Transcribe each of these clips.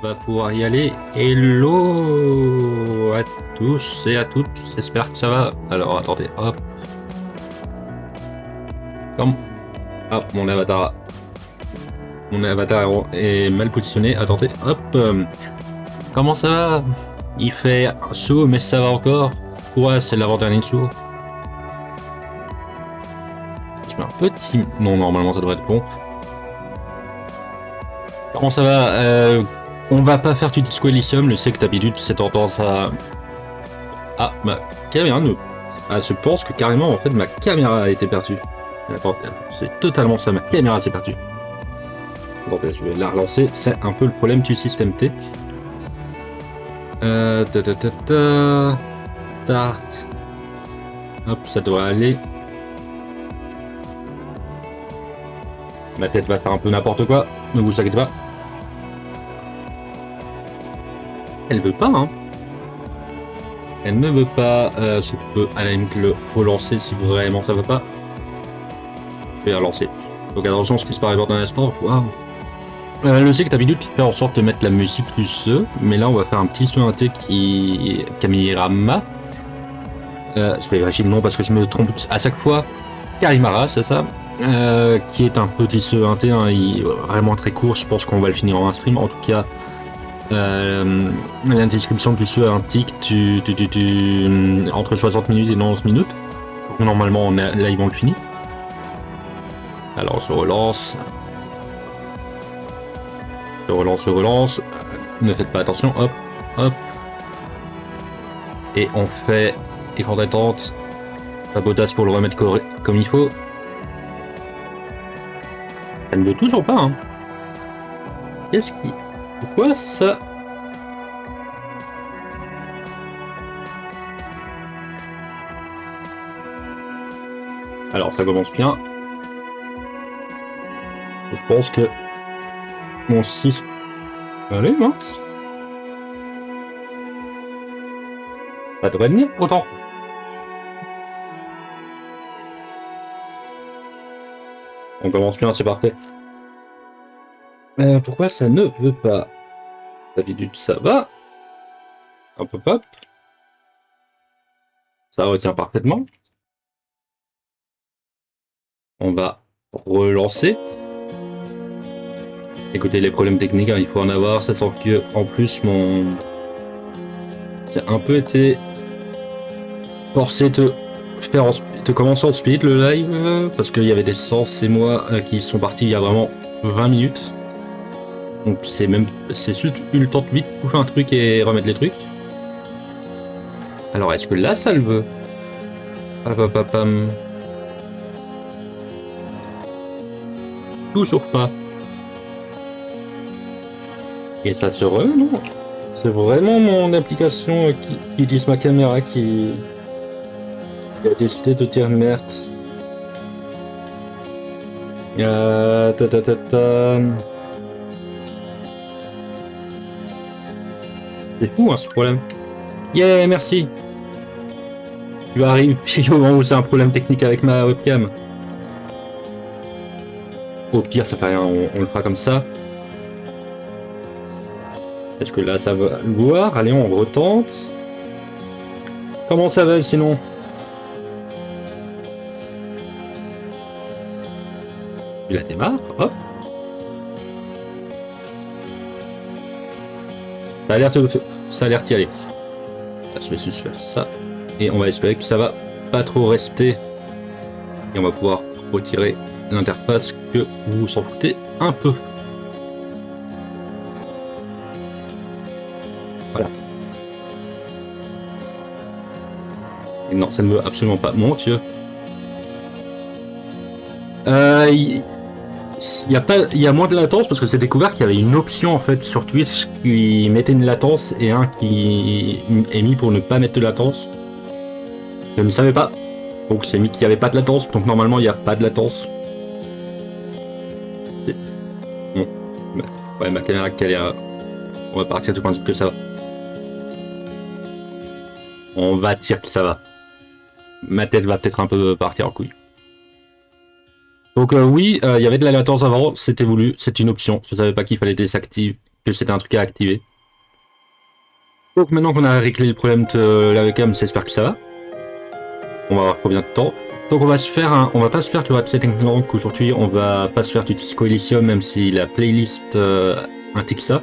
va pouvoir y aller. Hello à tous et à toutes, j'espère que ça va. Alors attendez, hop. Comme... Ah, mon avatar est mal positionné. Attendez, hop. Comment ça va? Il fait chaud, mais ça va encore. Ouais, c'est l'avant-dernier jour. Je mets un petit... Non, normalement ça devrait être bon. Comment ça va? On va pas faire du Disco Elysium, je sais que d'habitude c'est tendance à... Ah, ma caméra ne... Ah, je pense que carrément, en fait, ma caméra a été perdue. Attends, c'est totalement ça, ma caméra s'est perdue. Attendez, je vais la relancer, c'est un peu le problème du système T. Start. Hop, ça devrait aller. Ma tête va faire un peu n'importe quoi, ne vous inquiétez pas. Elle veut pas, hein. Elle ne veut pas. Je peux à la limite le relancer si vraiment ça veut pas. Je vais relancer. Donc attention, ce qui se passe dans un instant. Waouh. Je sais que d'habitude tu fais en sorte de mettre la musique plus mais là on va faire un petit son inté qui Kamirama. Je vais vérifier le nom parce que je me trompe à chaque fois. Karimara, c'est ça. Qui est un petit son inté, hein, il est vraiment très court. Je pense qu'on va le finir en un stream. En tout cas, la description du jeu indique entre 60 minutes et 11 minutes. Donc, normalement, là ils vont le finir. Alors on se relance. Je relance. Ne faites pas attention. Hop, hop. Et on fait écran d'attente. Sabotage pour le remettre comme il faut. Ça ne veut toujours pas, hein. Qu'est-ce qui... Pourquoi ça... Alors ça commence bien. Je pense que mon 6... Allez, mince. Ça devrait venir autant. On commence bien, c'est parfait. Pourquoi ça ne veut pas? D'habitude ça va. Un peu pop. Ça retient parfaitement. On va relancer. Écoutez, les problèmes techniques, hein, il faut en avoir. Ça sent que, en plus, j'ai un peu été forcé de commencer en speed le live parce qu'il y avait des sens et moi qui sont partis il y a vraiment 20 minutes. Donc c'est juste eu le temps de vite bouffer un truc et remettre les trucs. Alors est-ce que là ça le veut? Toujours pas. Et ça se remet, non? C'est vraiment mon application qui utilise ma caméra qui a décidé de dire merde. C'est fou, hein, ce problème. Yeah, merci. Tu arrives puis au moment où c'est un problème technique avec ma webcam. Au pire, ça fait rien, on le fera comme ça. Est-ce que là, ça va le voir? Allez, on retente. Comment ça va, sinon? Il a démarre, hop. Ça a l'air d'y aller. Là, je vais juste faire ça. Et on va espérer que ça va pas trop rester. Et on va pouvoir retirer l'interface que vous s'en foutez un peu. Voilà. Et non, ça ne veut absolument pas. Mon Dieu. Il y a moins de latence parce que c'est découvert qu'il y avait une option en fait sur Twitch qui mettait une latence et un qui est mis pour ne pas mettre de latence. Je ne savais pas. Donc c'est mis qu'il n'y avait pas de latence, donc normalement il n'y a pas de latence. Bon. Ouais, ma caméra qui a l'air... On va partir du principe que ça va. On va dire que ça va. Ma tête va peut-être un peu partir en couille. Donc oui, il y avait de la latence avant, c'était voulu, c'est une option. Je savais pas qu'il fallait que c'était un truc à activer. Donc maintenant qu'on a réglé le problème de la webcam, j'espère que ça va. On va voir combien de temps. Donc on va pas se faire tu vois de setting rank aujourd'hui, on va pas se faire du Disco Elysium même si la playlist indique ça.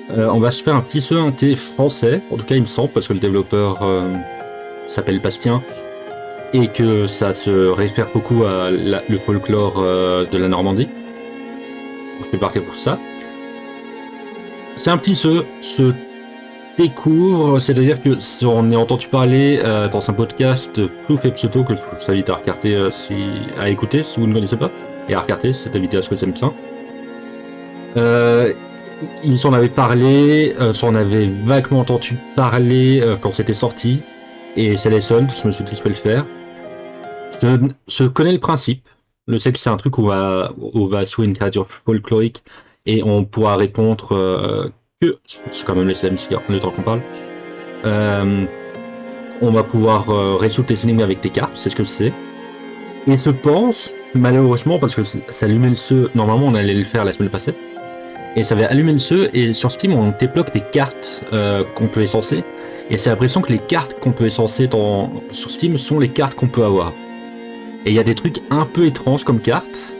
On va se faire un petit jeu inté français, en tout cas il me semble, parce que le développeur s'appelle Bastien et que ça se réfère beaucoup à le folklore de la Normandie. Donc je vais partir pour ça. C'est un petit jeu, se découvre, c'est-à-dire que si on est entendu parler dans un podcast de Plouf et Pseudo, que je vous invite à regarder, à écouter si vous ne connaissez pas, et à regarder, c'est invité à ce que c'est bien. Il s'en avait parlé, s'en avait vaguement entendu parler quand c'était sorti, et c'est les soldes, je me suis dit que je peux le faire. Je connais le principe, je sais que c'est un truc où on va jouer une créature folklorique, et on pourra répondre que, c'est quand même laisser la musique le temps qu'on parle, on va pouvoir résoudre les énigmes avec des cartes, c'est ce que c'est. Et je pense, malheureusement, parce que ça allumait le jeu, normalement on allait le faire la semaine passée, et ça avait allumé le jeu, et sur Steam on débloque des cartes qu'on peut essencer, et c'est l'impression que les cartes qu'on peut essencer sur Steam sont les cartes qu'on peut avoir. Et il y a des trucs un peu étranges comme cartes,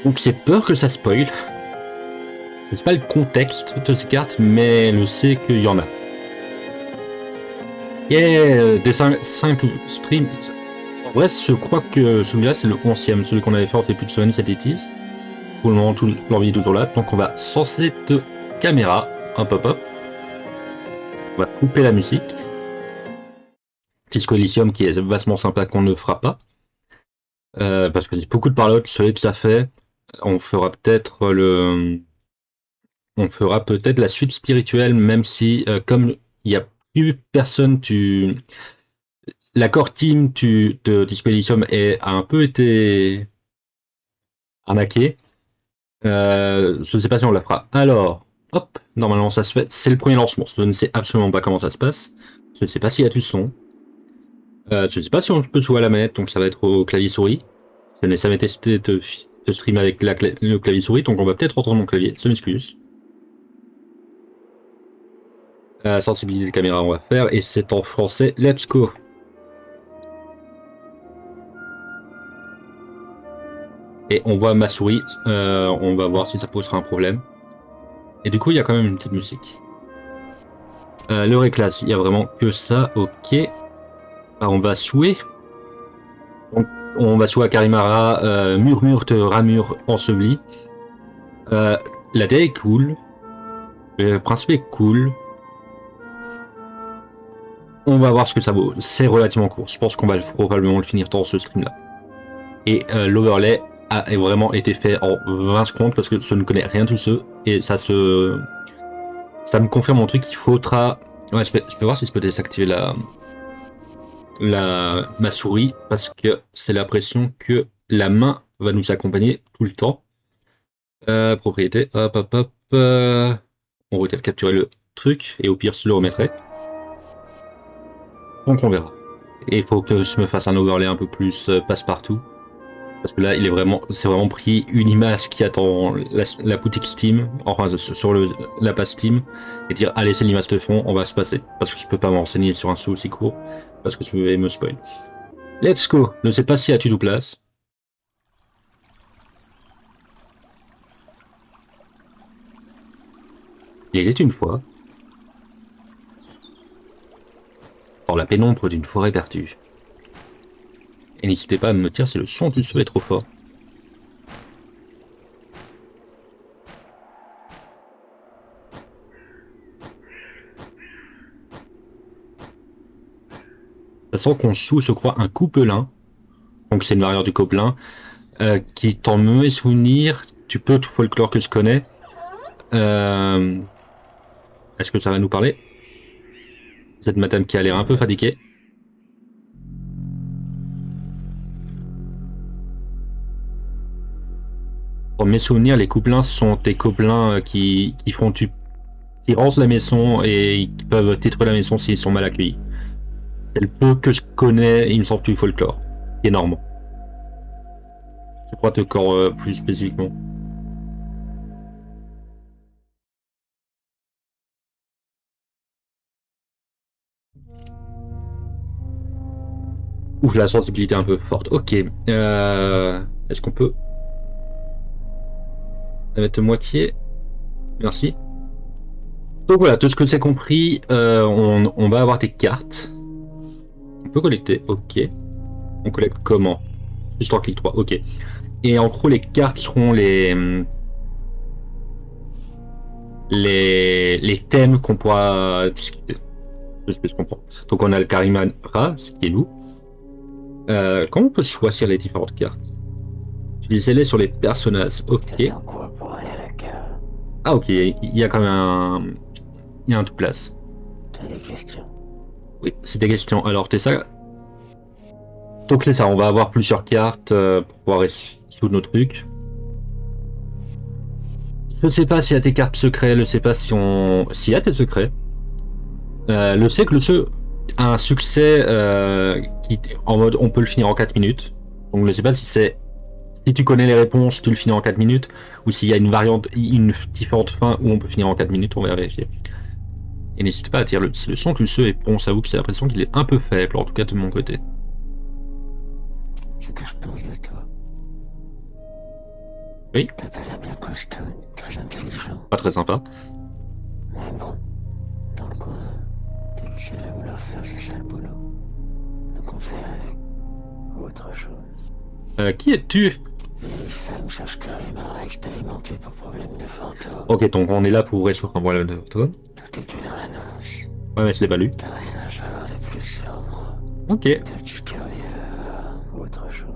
donc j'ai peur que ça spoil. Je sais pas le contexte de ces cartes, mais je sais qu'il y en a. Yeah, des 5 streams. En vrai, je crois que celui-là c'est le 11e, celui qu'on avait fait en début de semaine, c'était 10. Pour le moment, l'envie est toujours là. Donc on va sans cette caméra, hop hop hop. On va couper la musique. Disco Elysium qui est vastement sympa qu'on ne fera pas. Parce que c'est beaucoup de parlotte, celui que ça fait. On fera peut-être la suite spirituelle, même si comme il n'y a plus personne, l'accord team de Disco Elysium a un peu été arnaqué. Je ne sais pas si on la fera. Alors, hop, normalement ça se fait. C'est le premier lancement. Je ne sais absolument pas comment ça se passe. Je ne sais pas s'il y a du son. Je ne sais pas si on peut jouer à la manette, donc ça va être au clavier souris. Je n'ai jamais testé de stream avec le clavier souris, donc on va peut-être entendre mon clavier. Je m'excuse. Sensibiliser caméra, on va faire, et c'est en français. Let's go. Et on voit ma souris, on va voir si ça posera un problème. Et du coup, il y a quand même une petite musique. L'heure est classe, il n'y a vraiment que ça, ok. Alors, on va jouer. Donc, on va jouer à Karimara, murmure de ramure enseveli. La DA est cool. Le principe est cool. On va voir ce que ça vaut. C'est relativement court. Je pense qu'on va probablement le finir dans ce stream-là. Et l'overlay a vraiment été fait en 20 secondes parce que je ne connais rien de ce. Et ça me confirme mon truc qu'il faudra. Ouais, je vais voir si je peux désactiver ma souris parce que c'est l'impression que la main va nous accompagner tout le temps. Propriété, hop hop hop. On va capturer le truc et au pire je le remettrai. Donc on verra. Et il faut que je me fasse un overlay un peu plus passe-partout. Parce que là, c'est vraiment pris une image qui attend la boutique Steam, enfin sur la page Steam, et dire allez c'est l'image de fond, on va se passer. Parce que je peux pas m'enseigner sur un sous aussi court, parce que je vais me spoil. Let's go. Je ne sais pas si as-tu tout place. Il était une fois, dans la pénombre d'une forêt perdue. Et n'hésitez pas à me dire si le son du jeu est trop fort. Ça sent qu'on joue, je crois, un coupelin. Donc c'est une variante du coupelin. Qui t'en me souvenir du peu de folklore que je connais. Est-ce que ça va nous parler? Cette madame qui a l'air un peu fatiguée. Pour mes souvenirs, les coupelins sont des coupelins qui rangent la maison et qui peuvent détruire la maison s'ils sont mal accueillis. C'est le peu que je connais, il me semble, du folklore. Énorme. Je crois encore plus spécifiquement. Ouf, la sensibilité est un peu forte. Ok. Est-ce qu'on peut la mettre moitié? Merci. Donc voilà, tout ce que c'est compris, on va avoir des cartes. On peut collecter, ok. On collecte comment? Juste en clic 3, ok. Et en gros, les cartes seront les thèmes qu'on pourra discuter. C'est ce que je comprends. Donc on a le Karimara, ce qui est nous. Comment on peut choisir les différentes cartes? Utilisez-les sur les personnages, ok. Ah ok, il y a quand même un... Il y a un tout place. T'as des questions? Oui, c'est des questions. Alors, t'es ça. Donc c'est ça, on va avoir plusieurs cartes pour pouvoir résoudre nos trucs. Je sais pas s'il y a des cartes secrets, je sais pas si on... S'il y a des secrets. Je sais que le jeu a un succès qui, en mode on peut le finir en 4 minutes. Donc je sais pas si c'est... Si tu connais les réponses, tu le finis en 4 minutes. Ou s'il y a une variante, une différente fin où on peut finir en 4 minutes, on va vérifier. Et n'hésitez pas à tirer le son que le jeu est bon, ça vous que j'ai l'impression qu'il est un peu faible, en tout cas de mon côté. Ce que je pense de toi. Oui. T'as pas l'air bien costaud, très intelligent. Pas très sympa. Mais bon, dans le coin, t'es le seul à vouloir faire ce sale boulot. Donc on fait avec. Ou autre chose. Qui es-tu? Les femmes cherchent Karimara expérimenté pour problème de fantôme. Ok, donc on est là pour résoudre un problème de fantôme. Tout est dans l'annonce. Ouais, mais je l'ai pas lu. T'as rien à savoir de plus sur moi. Ok. T'es curieux ou autre chose.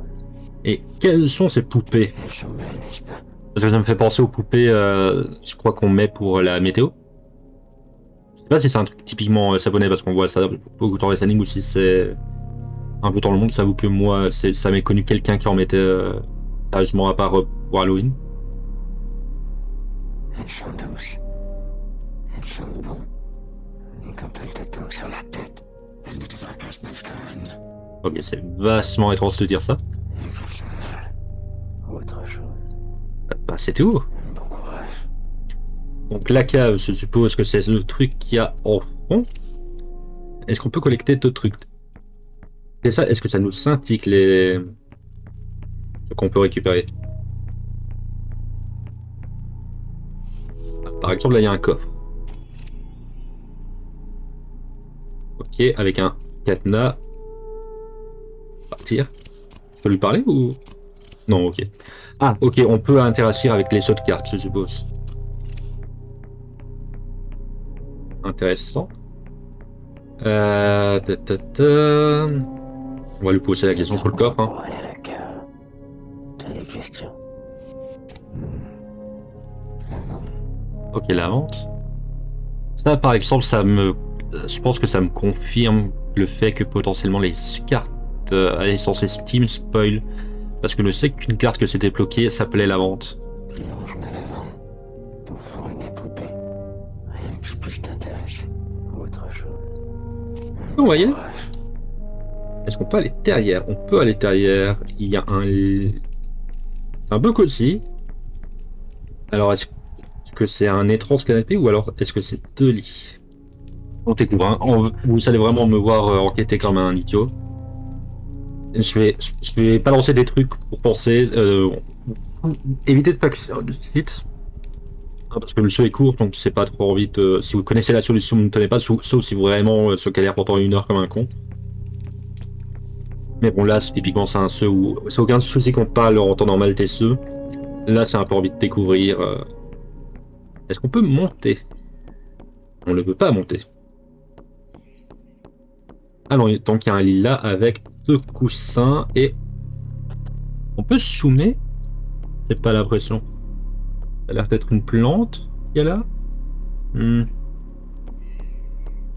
Et quelles sont ces poupées? Elles sont belles, n'est-ce pas? Parce que ça me fait penser aux poupées, je crois qu'on met pour la météo. Je sais pas si c'est un truc typiquement japonais parce qu'on voit ça beaucoup dans les animes ou si c'est un peu dans le monde. J'avoue que moi, ça m'est connu quelqu'un qui en mettait sérieusement à part pour Halloween. Elles sont douces. Elles sont bonnes. Et quand elles te tombent sur la tête, elles ne te fracassent pas, Karen. Ok, c'est vachement étrange de dire ça. Et qu'elles sont mal. Ou autre chose. Bah, c'est tout. Bon courage. Donc la cave, je suppose que c'est le truc qu'il y a en fond. Est-ce qu'on peut collecter d'autres trucs? C'est ça, est-ce que ça nous indique les... ce qu'on peut récupérer? Par exemple, là, il y a un coffre. Ok, avec un cadenas. Partir. Je peux lui parler ou... Non, ok. Ah, ok, on peut interagir avec les autres cartes, je suppose. Intéressant. On va lui poser la question sur le coffre. Hein. Pour aller à la cave. T'as des questions? Ok, la vente. Ça, par exemple, je pense que ça me confirme le fait que potentiellement les cartes allaient censées Steam spoil. Parce que je sais qu'une carte que c'était bloquée s'appelait la vente. Non, je me la vends. Pour fourrer mes poupées. Rien que je puisse t'intéresser. Ou autre chose. Vous voyez? Courage. Est-ce qu'on peut aller derrière? On peut aller derrière. Il y a un bug aussi. Alors, est-ce que c'est un étrange canapé ou alors est-ce que c'est 2 lits? On découvre. Hein. Vous allez vraiment me voir enquêter comme un idiot. Je vais pas lancer des trucs pour penser. Évitez de pas site. Parce que le jeu est court, donc c'est pas trop envie de. Si vous connaissez la solution, ne tenez pas, sauf si vous vraiment se galère pendant 1 heure comme un con. Mais bon, là, typiquement, c'est un jeu où c'est aucun souci qu'on parle en temps normal des jeux. Là, c'est un peu envie de découvrir. Est-ce qu'on peut monter? On ne peut pas monter. Ah non, tant qu'il y a un lit là avec 2 coussins et... On peut zoomer? C'est pas l'impression. Ça a l'air d'être une plante qu'il y a là.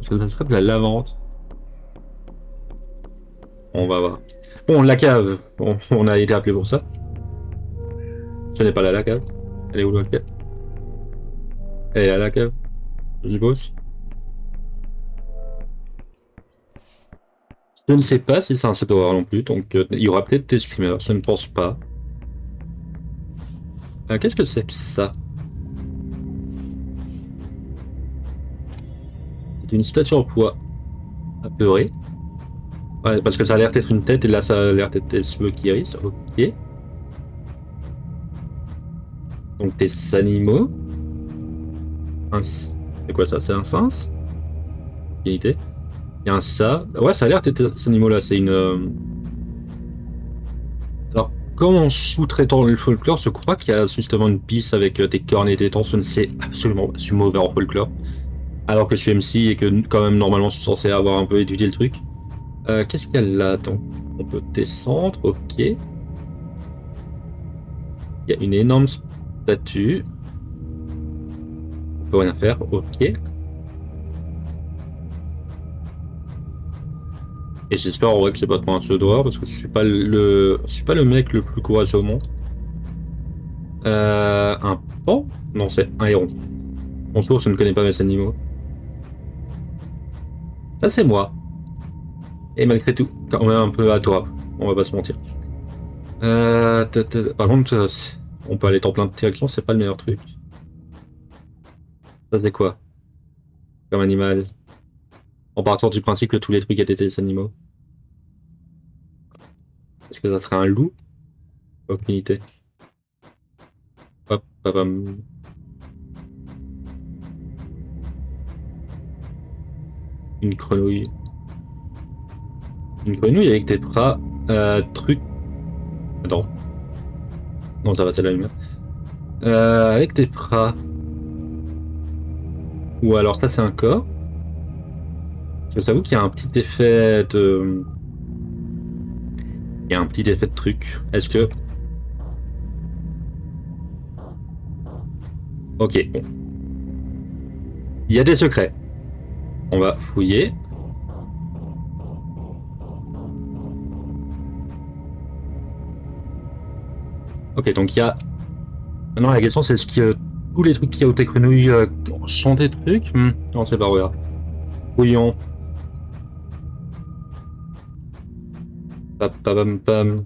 Est-ce que ça serait de la lavande? On va voir. Bon, la cave. Bon, on a été appelé pour ça. Ce n'est pas là la cave. Elle est où la cave? Elle est à la cave. Je suppose. Je ne sais pas si c'est un set horreur non plus, donc il y aura peut-être des screamers, je ne pense pas. Qu'est-ce que c'est que ça? C'est une statue en poids apeurée. Ouais, parce que ça a l'air d'être une tête et là ça a l'air d'être des cheveux qui hérissent. Ok. Donc des animaux. C'est quoi ça? C'est un singe? Unité. Il y a un ça. Ouais, ça a l'air d'être ces animaux-là. C'est une. Alors, comme en sous-traitant le folklore, je crois qu'il y a justement une piste avec des cornes et des temps. Je ne sais absolument pas. Je suis mauvais en folklore. Alors que je suis MC et que quand même normalement je suis censé avoir un peu étudié le truc. Qu'est-ce qu'il y a là? Attends. On peut descendre, ok. Il y a une énorme statue. On peut rien faire, ok. Et j'espère en vrai que c'est pas trop un pseudo parce que je suis pas le mec le plus courageux au monde. Un pan? Non, c'est un héron. Bonjour, je ne connais pas mes animaux. Ça c'est moi. Et malgré tout, quand même un peu adorable. On va pas se mentir. Par contre, on peut aller dans plein de directions, c'est pas le meilleur truc. Ça c'est quoi comme animal? En partant du principe que tous les trucs étaient des animaux. Est-ce que ça serait un loup? Aucune idée. Hop, hop, hop. Une grenouille. Une grenouille avec des bras. Truc. Attends. Non, ça va, c'est la lumière. Avec des bras. Ou alors ça, c'est un corps. Je t'avoue qu'il y a un petit effet de. Il y a un petit effet de truc. Est-ce que. Ok, bon. Il y a des secrets. On va fouiller. Ok, donc il y a. Maintenant, la question, c'est est-ce que tous les trucs qu'il y a au Techrenouille sont des trucs? Non, c'est pas vrai. Fouillons. Pam, pam, pam.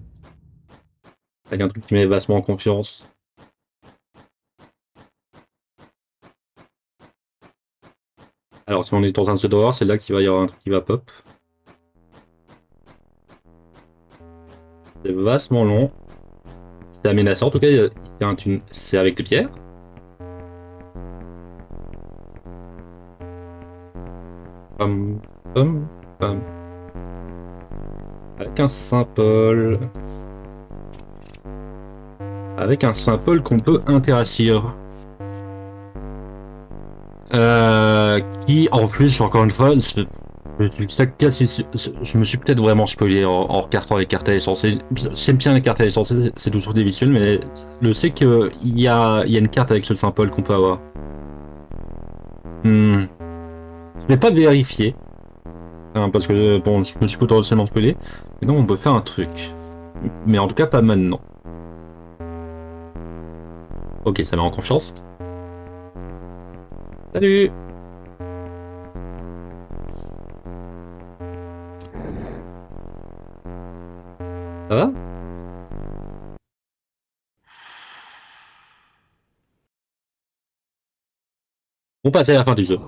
Avec un truc qui met vastement en confiance. Alors, si on est dans un pseudo, c'est là qu'il va y avoir un truc qui va pop. C'est vastement long. C'est amenaçant. En tout cas, il y a un c'est avec des pierres. Pam, pam, pam. Avec un Saint-Paul. Avec un Saint-Paul qu'on peut interagir. Qui, en plus, encore une fois, je me suis peut-être vraiment spoilé en regardant les cartes essentielles. J'aime bien les cartes essentielles, c'est toujours des visuels, mais je sais qu'il y a une carte avec ce Saint-Paul qu'on peut avoir. Je n'ai pas vérifié. Hein, parce que, bon, je me suis potentiellement spoilé. Mais non, on peut faire un truc. Mais en tout cas, pas maintenant. Ok, ça met en confiance. Salut! Ça va? On passe à la fin du jeu.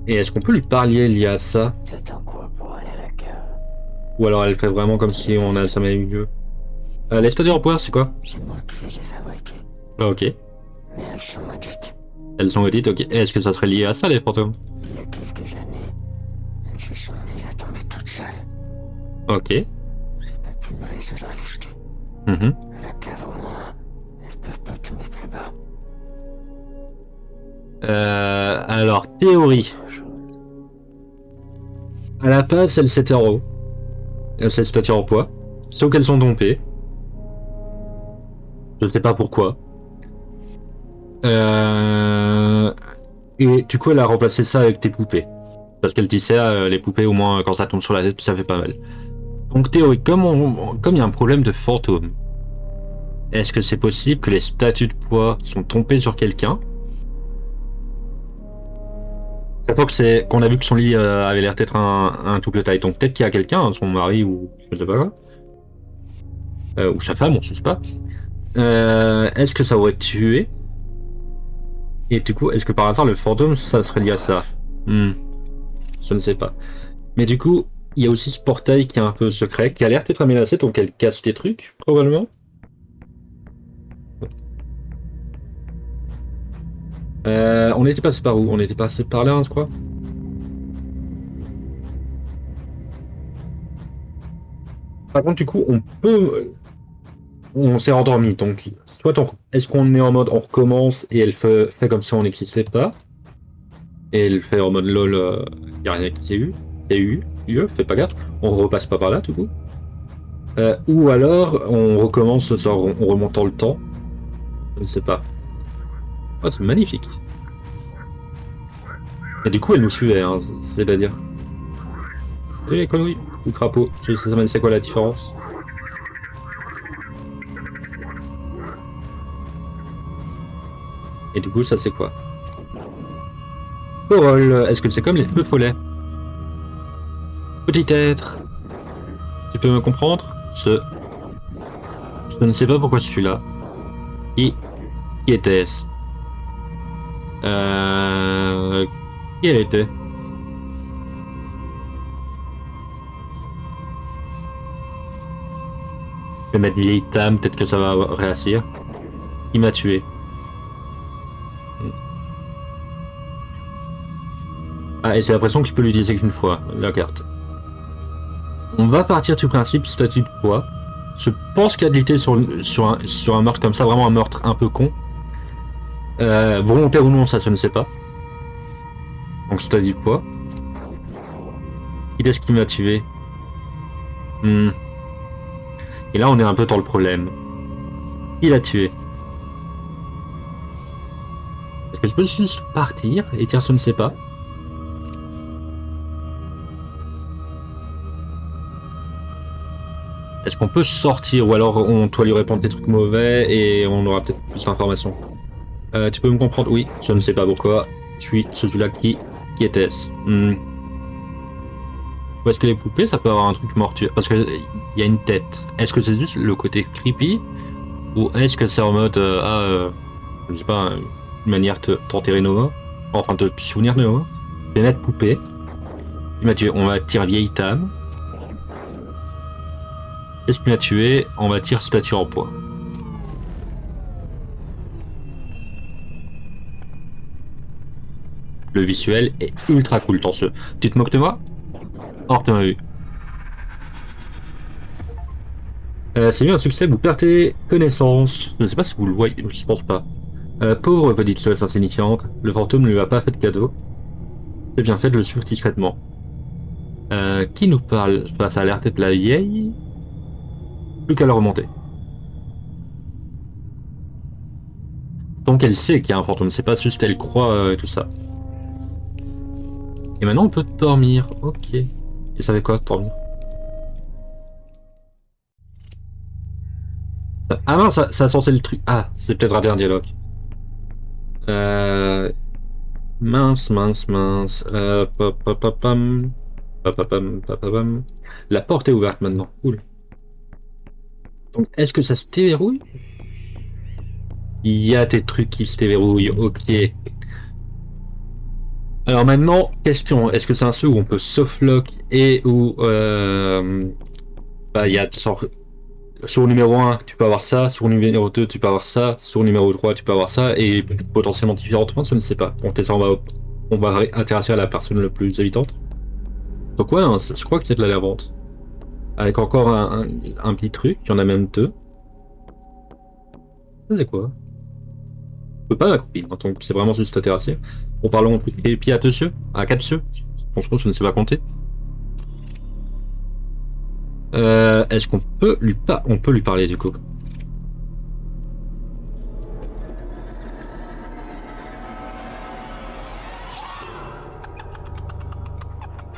Et est-ce qu'on peut lui parler lié à ça? Ou alors elle fait vraiment comme si ça m'avait eu lieu. Les statues en poire, c'est quoi? C'est moi qui les ai fabriquées. Ah, ok. Mais elles sont maudites. Elles sont maudites, ok. Est-ce que ça serait lié à ça, les fantômes? Il y a quelques années, elles se sont mises à tomber toutes seules. Ok. J'ai pas pu me résoudre à les jeter. La cave au moins, elles peuvent pas tomber plus bas. Alors, théorie. À la base, elles s'étaient en haut. Elles s'étaient en poids. Sauf qu'elles sont tombées. Je sais pas pourquoi. Et du coup, elle a remplacé ça avec des poupées. Parce qu'elle disait, les poupées, au moins, quand ça tombe sur la tête, ça fait pas mal. Donc, théorie, comme il y a un problème de fantôme, est-ce que c'est possible que les statues de poids sont tombées sur quelqu'un? chaque fois qu'on a vu que son lit avait l'air d'être un double taille. Donc peut-être qu'il y a quelqu'un, son mari ou je sais pas quoi. Ou sa femme, on sait pas. Est-ce que ça aurait tué? Et du coup, est-ce que par hasard le fantôme, ça serait lié à ça? Je ne sais pas. Mais du coup, il y a aussi ce portail qui est un peu secret, qui a l'air d'être menacé, donc elle casse des trucs, probablement. On était passé par où? On était passé par là, je crois. Par contre, du coup, on peut... On s'est endormi, donc soit est-ce qu'on est en mode on recommence et elle fait comme si on n'existait pas, et elle fait en mode lol, y a rien qui s'est eu, fais pas gaffe, on repasse pas par là du coup. Ou alors on recommence, genre on remonte dans le temps, je ne sais pas. Oh, c'est magnifique. Et du coup elle nous suivait, hein, c'est-à-dire. Et les conneries ou crapaud, c'est quoi la différence? Et du coup, ça c'est quoi? Corolle, est-ce que c'est comme les feux follets? Petit être, tu peux me comprendre? Je ne sais pas pourquoi je suis là. Qui était-ce? Qui elle était? Je vais mettre vieille Tam, peut-être que ça va réagir. Qui m'a tué? Ah, et c'est l'impression que je peux l'utiliser qu'une fois, la carte. On va partir du principe statut de poids. Je pense qu'il y a de l'idée sur un meurtre comme ça, vraiment un meurtre un peu con. Volontaire ou non, ça je ne sais pas. Donc statut de poids. Qui est-ce qui m'a tué? Et là on est un peu dans le problème. Qui l'a tué? Est-ce que je peux juste partir et dire je ne sais pas? Est-ce qu'on peut sortir ou alors on doit lui répondre des trucs mauvais et on aura peut-être plus d'informations? Tu peux me comprendre? Oui, je ne sais pas pourquoi. Je suis celui-là qui était-ce? Ou est-ce que les poupées ça peut avoir un truc mortuaire? Parce qu'il y a une tête. Est-ce que c'est juste le côté creepy? Ou est-ce que c'est en mode je ne sais pas, une manière de t'enterrer nos morts? Enfin de te souvenir de nos morts? C'est net poupée. On va tirer vieille Tam. Qu'est-ce qui m'a tué? On va tirer statue en poids. Le visuel est ultra cool dans ce. Tu te moques de moi? Hors de ma vue. C'est bien un succès, vous perdez connaissance. Je ne sais pas si vous le voyez, je pense pas. Pauvre petite chose insignifiante, le fantôme ne lui a pas fait de cadeau. C'est bien fait de le suivre discrètement. Qui nous parle? Ça a l'air d'être la vieille. Plus qu'à le remonter. Donc elle sait qu'il y a un fantôme, c'est pas juste elle croit tout ça. Et maintenant on peut dormir, ok. Et ça fait quoi dormir? Ah non, ça a censé le truc. Ah, c'est peut-être raté un dialogue. Mince. La porte est ouverte maintenant, cool. Donc est-ce que ça se déverrouille? Il y a des trucs qui se déverrouillent, ok. Alors maintenant, question, est-ce que c'est un jeu où on peut softlock et où il y a genre, sur le numéro 1 tu peux avoir ça, sur le numéro 2 tu peux avoir ça, sur le numéro 3 tu peux avoir ça, et potentiellement différentes points, je ne sais pas. Bon, ça, on va intéresser à la personne la plus évidente. Donc ouais, hein, je crois que c'est de la vente. Avec encore un petit truc, il y en a même deux. Ça c'est quoi? Je peux pas la copie, hein, donc c'est vraiment juste terrasser. En parlant et puis à 2 cieux, à 4 cieux. Franchement, je ne sais pas compter. Est-ce qu'on peut on peut lui parler du coup?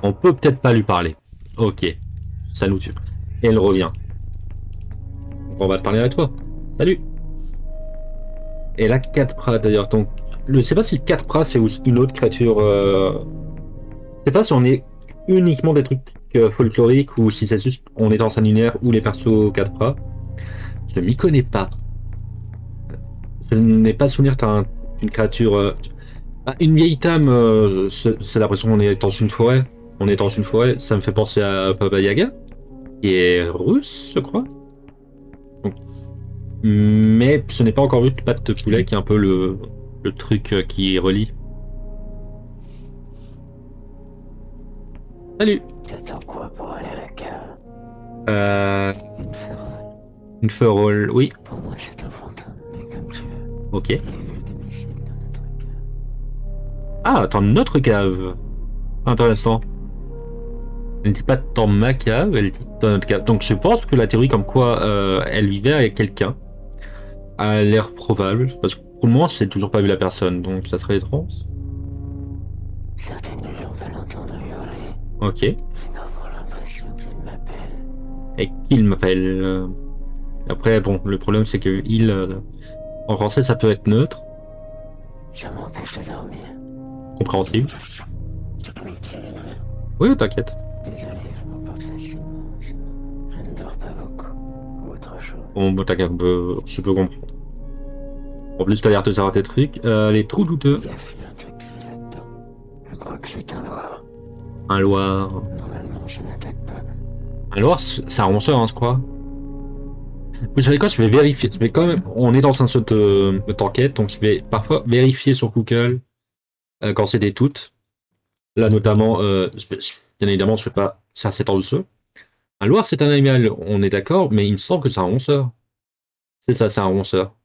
On peut peut-être pas lui parler. Ok, ça nous tue. Et elle revient. Donc on va te parler à toi. Salut. Et la 4 pras d'ailleurs, donc je sais pas si le 4 pras c'est une autre créature sais pas si on est uniquement des trucs folkloriques ou si c'est juste on est en scène lunaire ou les persos 4A. Je m'y connais pas. Je n'ai pas souvenir que une créature. Une vieille tame, c'est l'impression qu'on est dans une forêt. On est dans une forêt, ça me fait penser à Baba Yaga, qui est russe, je crois. Donc, mais ce n'est pas encore vu de pâte de poulet, qui est un peu le truc qui relie. Salut. T'attends quoi pour aller à la cave? Euh, Une ferole. une ferolle, oui. Pour moi, c'est un fantôme, mais comme tu veux. Ok. Il y a eu des missiles dans notre cave. Ah, attends, notre cave. Intéressant. Elle ne dit pas dans ma cave, elle dit dans notre cave. Donc je pense que la théorie comme quoi elle vivait avec quelqu'un a l'air probable, parce que pour le moment, c'est toujours pas vu la personne, donc ça serait étrange. Certaines nuits, on va l'entendre hurler. Ok. J'ai parfois l'impression qu'il m'appelle. Et qu'il m'appelle. Après, bon, le problème c'est que il, en français, ça peut être neutre, Ça m'empêche de dormir. compréhensible. Oui, t'inquiète. Désolé, je m'emporte facilement. Je ne dors pas beaucoup. Ou autre chose. Bon, bah, t'inquiète, je peux comprendre. En plus, t'as l'air de savoir tes trucs. Les trous douteux. Il y a un truc qui vit là-dedans. Je crois que c'est un loir. Un loir. Normalement, ça n'attaque pas. Un loir, c'est un ronseur, hein, je crois. Vous savez quoi, je vais vérifier. Je vais quand même. On est dans un saut d'enquête, donc je vais parfois vérifier sur Google quand c'est des toutes. Là, notamment, bien évidemment, je ne fais pas ça, c'est dans le jeu. Un loir, c'est un animal, on est d'accord, mais il me semble que c'est un ronseur. C'est ça, c'est un ronseur.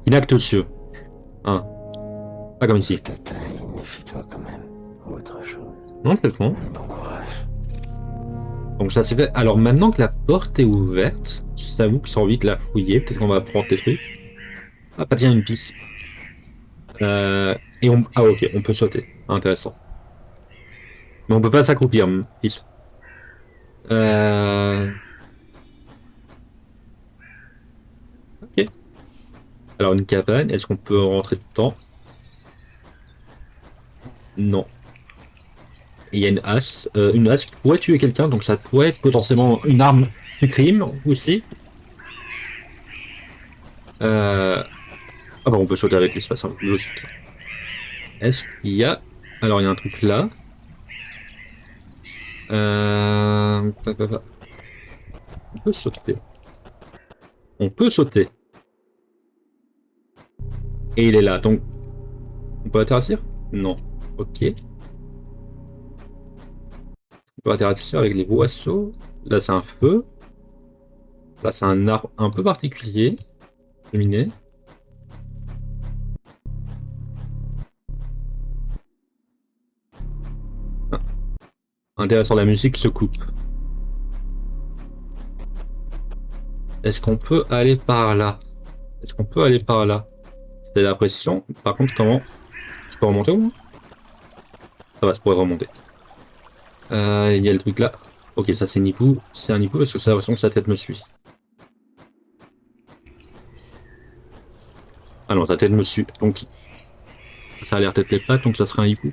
Inactocieux. Hein. Pas comme ici. Ta taille, méfie-toi quand même. Ou autre chose. Non, c'est bon. Bon courage. Donc ça c'est fait. Alors maintenant que la porte est ouverte, j'avoue que j'ai envie de la fouiller. Peut-être qu'on va prendre des trucs. Ah, pas tiens, une piste. Et on... Ah ok, on peut sauter. Intéressant. Mais on peut pas s'accroupir, piste. Ok. Alors une cabane, est-ce qu'on peut rentrer dedans? Non. Et il y a une hache qui pourrait tuer quelqu'un, donc ça pourrait être potentiellement une arme du crime aussi. Ah bah on peut sauter avec l'espace, hein, logique. Est-ce qu'il y a... Alors il y a un truc là. On peut sauter. On peut sauter. Et il est là, donc... On peut atterrir? Non. Ok. On peut atterrir avec les boisseaux. Là c'est un feu. Là c'est un arbre un peu particulier. Illuminé. Ah. Intéressant, la musique se coupe. Est-ce qu'on peut aller par là? Est-ce qu'on peut aller par là? C'est la pression. Par contre, comment? Je peux remonter au moins? Ça va, je pourrais remonter. Il y a le truc là. Ok, ça c'est Nipou. C'est un Nipou parce que c'est l'impression que sa tête me suit. Ah non, ta tête me suit. Donc, ça a l'air d'être les pattes, donc ça serait un Nipou.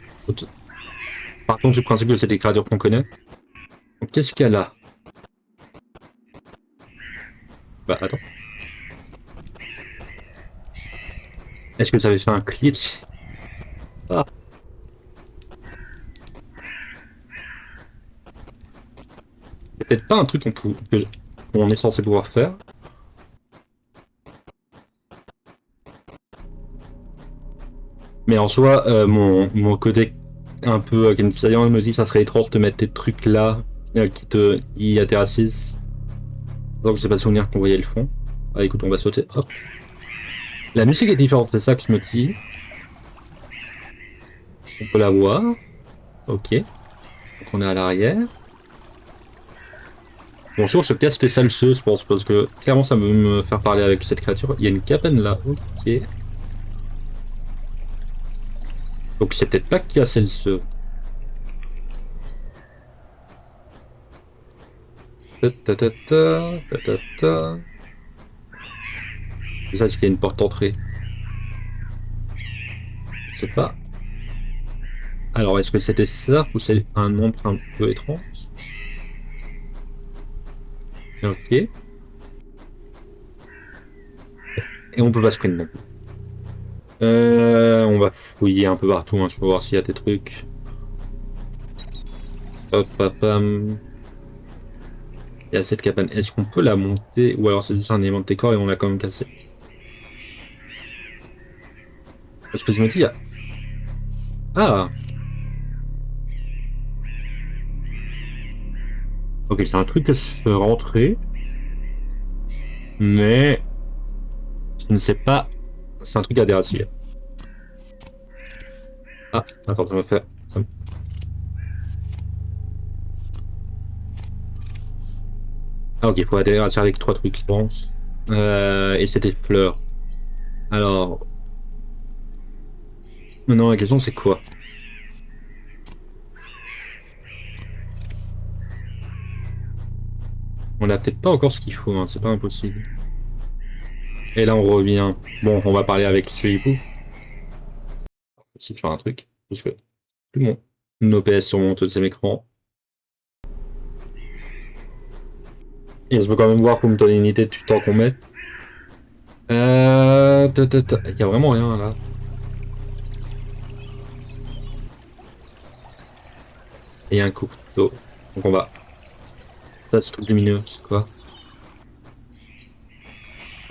Par contre, du principe que c'est des créatures qu'on connaît. Donc, qu'est-ce qu'il y a là? Bah, attends. Est-ce que ça avait fait un clip? Ah. C'est peut-être pas un truc qu'on est censé pouvoir faire. Mais en soi, mon côté un peu Game Science me dit que ça serait étrange de mettre des trucs là qui te y atterrissent. Donc c'est pas souvenir qu'on voyait le fond. Ah écoute, on va sauter. Hop. La musique est différente, c'est ça que je me dis. On peut la voir. Ok. Donc on est à l'arrière. Bonjour, ce casque est salseux, je pense, parce que clairement ça veut me faire parler avec cette créature. Il y a une cabane là. Ok. Donc c'est peut-être pas qu'il y a salseux. Ta ta ta ta ta ta. C'est ça, est-ce qu'il y a une porte d'entrée? Je sais pas. Alors, est-ce que c'était ça ou c'est un nombre un peu étrange? Ok. Et on peut pas sprint non plus. On va fouiller un peu partout, hein, pour voir s'il y a des trucs. Hop, hop, hop. Il y a cette cabane. Est-ce qu'on peut la monter? Ou alors c'est juste un élément de décor et on l'a quand même cassé? Parce que je me dis, il y a... Ah! Ok, c'est un truc que je peux rentrer. Mais... Je ne sais pas... C'est un truc à dératir. Ah, attends, ça m'a fait... Ah ok, il faut dératir avec 3 trucs, je pense. Et c'était fleurs. Alors... Maintenant, la question, c'est quoi? On a peut-être pas encore ce qu'il faut, hein, c'est pas impossible. Et là, on revient. Bon, on va parler avec ce hibou. Essayer de faire un truc. Parce que... Bon. Nos PS sur mon deuxième écran. Et je veux quand même voir pour me donner une idée du temps qu'on met. Il y a vraiment rien là. Et il y a un couteau. Donc on va. Ça, ce truc lumineux, c'est quoi?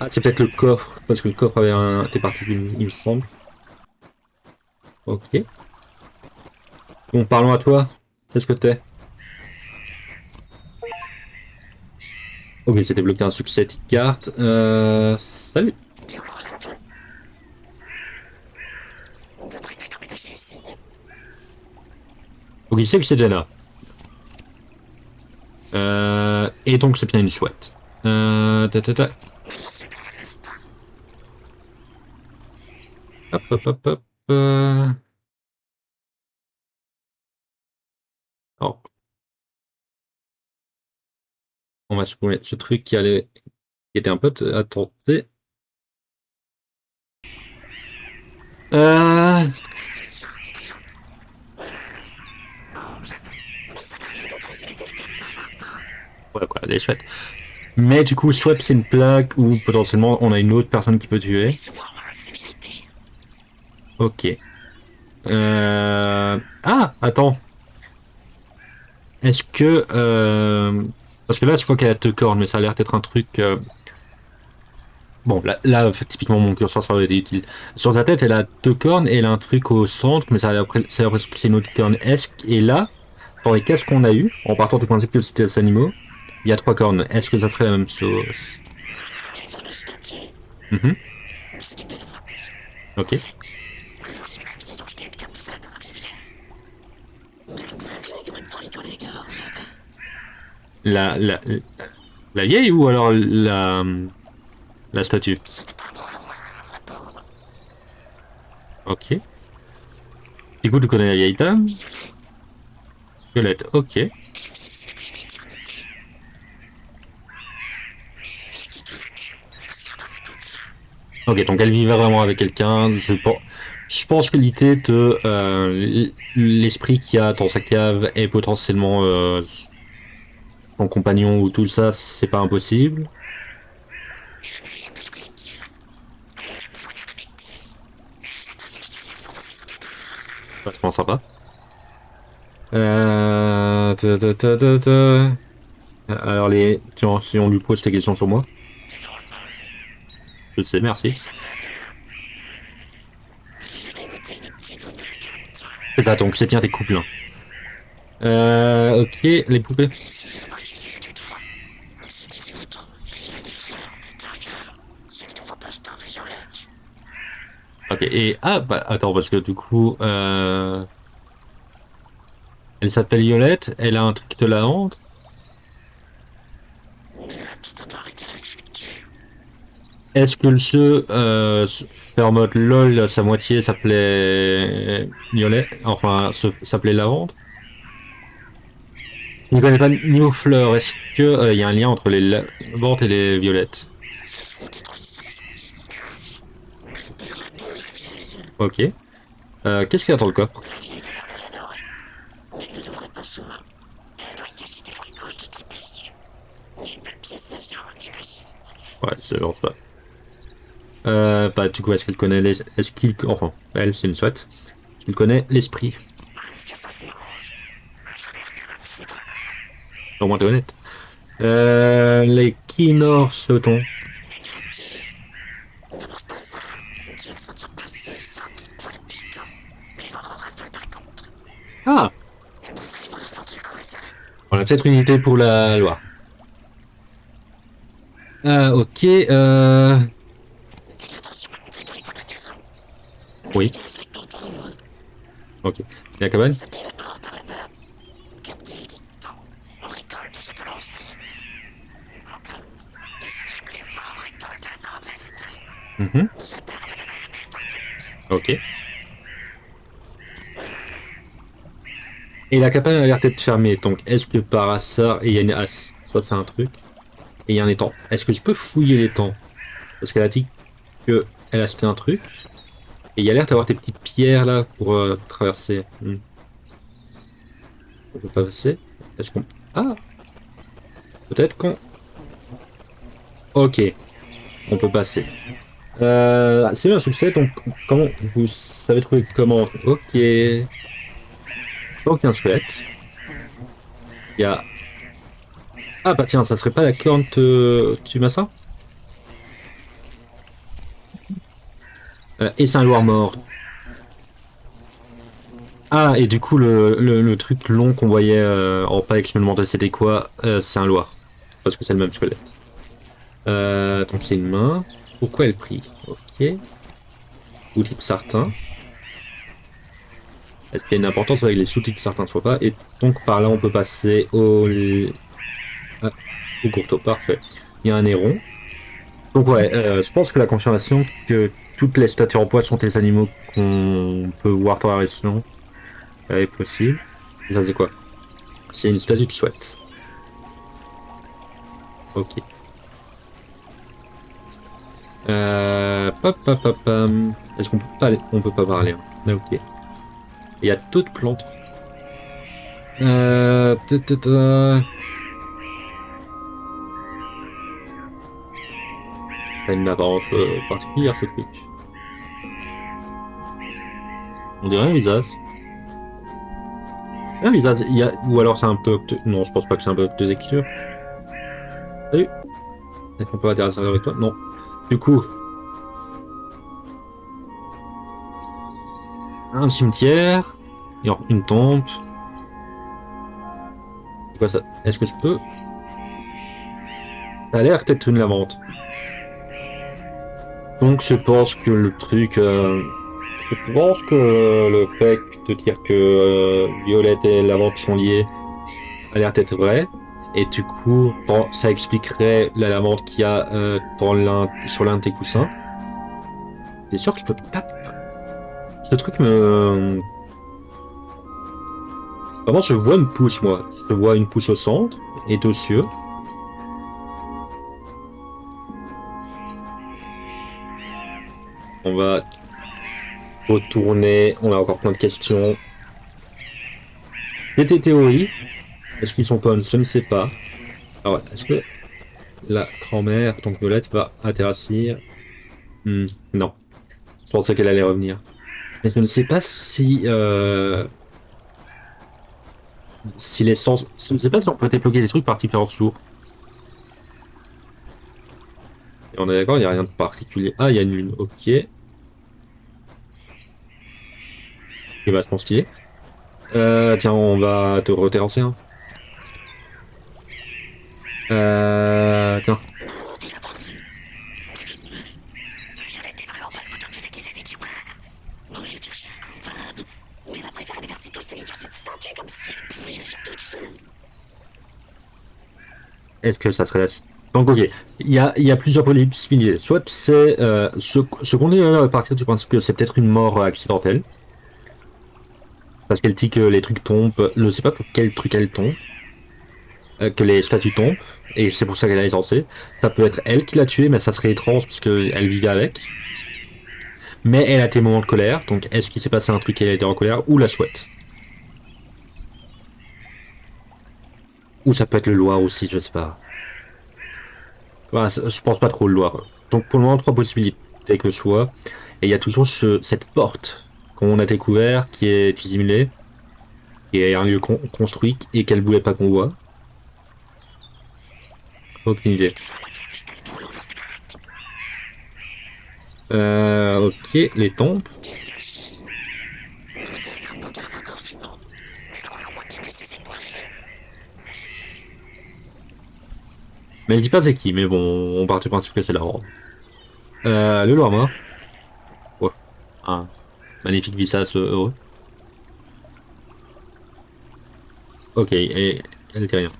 Ah, c'est peut-être le coffre. Parce que le coffre avait des particules, il me semble. Ok. Bon, parlons à toi. Qu'est-ce que t'es? Ok, c'est débloqué un succès de carte. Salut. Ok, c'est que c'est déjà là. Et donc c'est bien une chouette. Ta, ta, ta. Hop, hop, hop, hop. Alors, on va supprimer ce truc qui allait, qui était un peu à tenter. Euh... Ouais, quoi, elle est chouette. Mais du coup, soit c'est une plaque ou potentiellement on a une autre personne qui peut tuer. Ok. Ah, attends. Est-ce que... Parce que là, je vois qu'elle a deux cornes, mais ça a l'air d'être un truc... Bon, là, typiquement, mon curseur, ça aurait été utile. Sur sa tête, elle a deux cornes et elle a un truc au centre, mais ça a l'impression que c'est une autre corne. Est-ce Et là, dans les cases qu'on a eu, en partant du principe que c'était des animaux, il y a trois cornes. Est-ce que ça serait la même chose? Mhm. Ok. La, la, la vieille ou alors la statue? Ok. Du coup, tu connais la vieille dame? Violette, ok. Ok, donc elle vivait vraiment avec quelqu'un. Je pense que l'idée de l'esprit qu'il y a dans sa cave est potentiellement son compagnon ou tout ça, c'est pas impossible. Vachement sympa. Alors tiens, si on lui pose des questions sur moi. Je sais, merci. C'est ça, donc c'est bien des couples. Ok, les poupées. Ok, et ah bah attends, parce que du coup, elle s'appelle Violette, elle a un truc de la honte. Est-ce que le jeu fait en mode LOL, sa moitié s'appelait Violet, enfin s'appelait Lavande? Je ne connais pas New Fleur, est-ce que y a un lien entre les lavandes et les violettes? Ok. Qu'est-ce qu'il y a dans le coffre? Ouais, c'est genre ça. Bah, du coup, est-ce qu'elle connaît les... Est-ce qu'il... Enfin, elle, c'est une souhaite. Est-ce qu'il connaît l'esprit? Au moins, t'es honnête. Les Kinor Sauton. Ah! On a peut-être une idée pour la loi. Ok, Oui. Ok. La cabane? Mhm. Ok. Et la cabane a l'air d'être fermée, donc est-ce que par hasard, et il y a une... Ah, ça c'est un truc. Et il y a un étang. Est-ce que tu peux fouiller l'étang? Parce qu'elle a dit qu'elle a acheté un truc. Et il y a l'air d'avoir des petites pierres là pour traverser. On peut passer. Est-ce qu'on... Ah! Peut-être qu'on... Ok. On peut passer. C'est un succès, donc comment... Vous savez trouver comment? Ok. Donc il y a un squelette. Il y a... Ah bah tiens, ça serait pas la corne tu m'as ça? Et c'est un loir mort. Ah, et du coup, le truc long qu'on voyait en pas expérimenté, c'était quoi? C'est un loir. Parce que c'est le même squelette. Donc c'est une main. Pourquoi elle prie? Ok. Sous-type certain. Est-ce qu'il y a une importance avec les sous-types certains soit pas? Et donc par là, on peut passer ah, au courteau. Parfait. Il y a un héron. Donc ouais, je pense que la confirmation que toutes les statues en bois sont des animaux qu'on peut voir dans la région est possible. Et ça c'est quoi? C'est une statue de chouette. Ok. Est-ce qu'on peut pas aller? On peut pas parler. Hein. Ah, ok. Il y a d'autres plantes. Euh... ta, ta, ta. Ça a une apparence particulière ce truc. On dirait un visage. Un visage, il y a... Ou alors c'est un peu... Non, je pense pas que c'est un peu de texture. Salut. Est-ce qu'on peut interagir avec toi? Non. Du coup, un cimetière. Et une tombe. C'est quoi ça? Est-ce que je peux? Ça a l'air d'être une lavande. Donc je pense que le truc... Je pense que le fait de dire que Violette et lavande sont liés a l'air d'être vrai. Et du coup, bon, ça expliquerait la lavande qu'il y a sur l'un de tes coussins. C'est sûr que je peux pas... Ce truc me... Vraiment, je vois une pousse, moi. Je vois une pousse au centre et aux cieux. On va retourner. On a encore plein de questions. C'est des théories. Est-ce qu'ils sont bonnes? Je ne sais pas. Alors, est-ce que la grand-mère, donc Violette, va atterrir? Non. Je pensais qu'elle allait revenir. Mais je ne sais pas si l'essence... Je ne sais pas si on peut débloquer des trucs par différents tours. Et on est d'accord, il n'y a rien de particulier. Ah, il y a une lune, ok. C'est vachement stylé. Tiens, on va te reterrancer. Hein. Tiens. Est-ce que ça serait la... Donc ok, il y a plusieurs possibilités. Soit c'est... ce qu'on est à partir du principe que c'est peut-être une mort accidentelle. Parce qu'elle dit que les trucs tombent. Je ne sais pas pour quel truc elle tombe. Que les statues tombent. Et c'est pour ça qu'elle a licencié. Ça peut être elle qui l'a tué, mais ça serait étrange parce qu'elle vivait avec. Mais elle a des moments de colère. Donc est-ce qu'il s'est passé un truc et elle a été en colère ou la souhaite? Ou ça peut être le Loir aussi, je sais pas. Voilà, je pense pas trop le Loir. Donc pour le moment, trois possibilités que ce soit. Et il y a toujours cette porte qu'on a découvert qui est dissimulée, qui est un lieu construit et quel boulet pas qu'on voit. Aucune idée. Ok, les tombes. Mais elle dit pas c'est qui, mais bon, on part du principe que c'est la Horde. Le Loir mort. Ouais. Un magnifique visage heureux. Ok, et elle dit rien.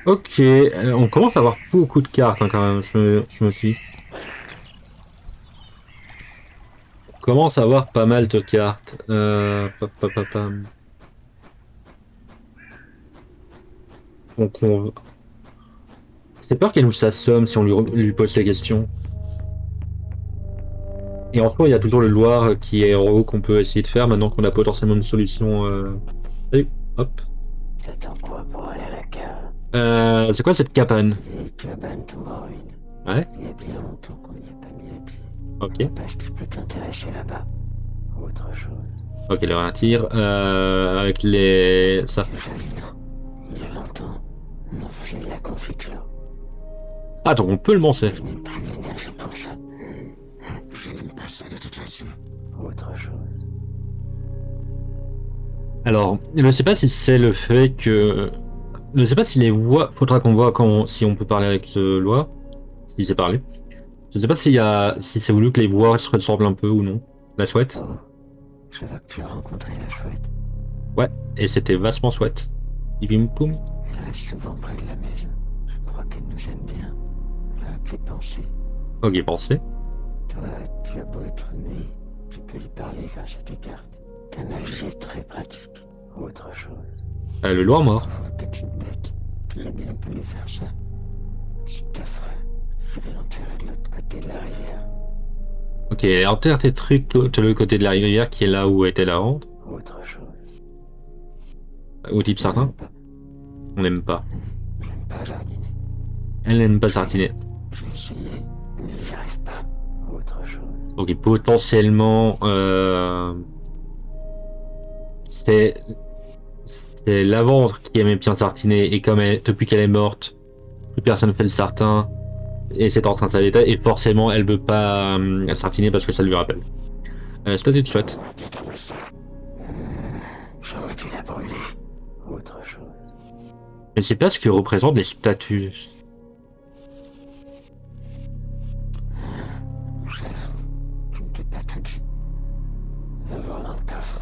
Ok, on commence à avoir beaucoup de cartes hein, quand même, je me dis. On commence à avoir pas mal de cartes. Pam. Donc on... C'est peur qu'elle nous assomme si on lui pose la question. Et en soi, il y a toujours le Loir qui est héros qu'on peut essayer de faire maintenant qu'on a potentiellement une solution. Allez, hop. T'attends quoi pour aller à la cave? C'est quoi cette cabane? Les cabanes tombent en ruine. Ouais, Il y a bien longtemps qu'on n'y a pas mis les pieds. ok. Parce qu'il peut t'intéresser là-bas. Ou autre chose. Ok, le réattire. Avec les... ça. C'est joli, non? Il y a longtemps, on en faisait de la confiture. Ah, donc on peut le lancer. Je n'ai plus l'énergie pour ça. Je n'aime pas ça de toute façon. Ou autre chose. Alors, je ne sais pas si c'est le fait que... Je ne sais pas si les voix... Faudra qu'on voit si on peut parler avec le Loir. S'il sait parler. Je ne sais pas si c'est voulu que les voix se ressemblent un peu ou non. La chouette. Oh, je vois que tu as rencontré la chouette. Ouais, et c'était vastement chouette. Bim poum. Elle reste souvent près de la maison. Je crois qu'elle nous aime bien. On l'a appelée Pensée. Ok, pensez. Toi, tu as beau être né, tu peux lui parler grâce à tes cartes. Ta magie est très pratique. Ou autre chose. Le Loir mort. Oh, petite bête, qui a bien pu lui faire ça. C'est affreux. J'irai l'enterrer de l'autre côté de la rivière. Ok, enterre tes trucs de l'autre côté de la rivière qui est là où était la Horde. Ou autre chose. Au type Je certain. n'aime pas. On n'aime pas. J'aime pas jardiner. Elle n'aime pas sartiner. J'ai essayé, mais j'y arrive pas. Ou autre chose. Ok, potentiellement... C'est la ventre qui aimait bien sartiner et comme depuis qu'elle est morte, plus personne fait le sartin et c'est en train de s'arrêter et forcément elle veut pas sartiner parce que ça lui rappelle. Statue de chouette. J'aurais dû la brûler. Ou autre chose. Mais c'est pas ce que représentent les statues. J'avoue, tu ne t'es pas tout dit. Va voir dans le coffre.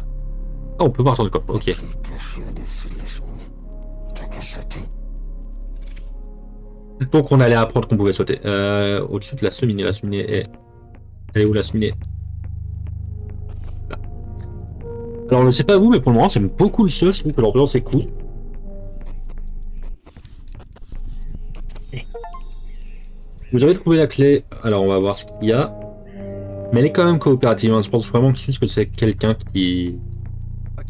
Ah, on peut voir dans le coffre, ok. Qui est caché au-dessus de la cheminée. T'as qu'à sauter. Donc on allait apprendre qu'on pouvait sauter. Au-dessus de la cheminée. La cheminée est... Elle est où la cheminée? Là. Alors je sais pas vous, mais pour le moment j'aime beaucoup le jeu, je trouve que l'ambiance est cool. Vous avez trouvé la clé, alors on va voir ce qu'il y a. Mais elle est quand même coopérative, hein. Je pense vraiment que c'est quelqu'un qui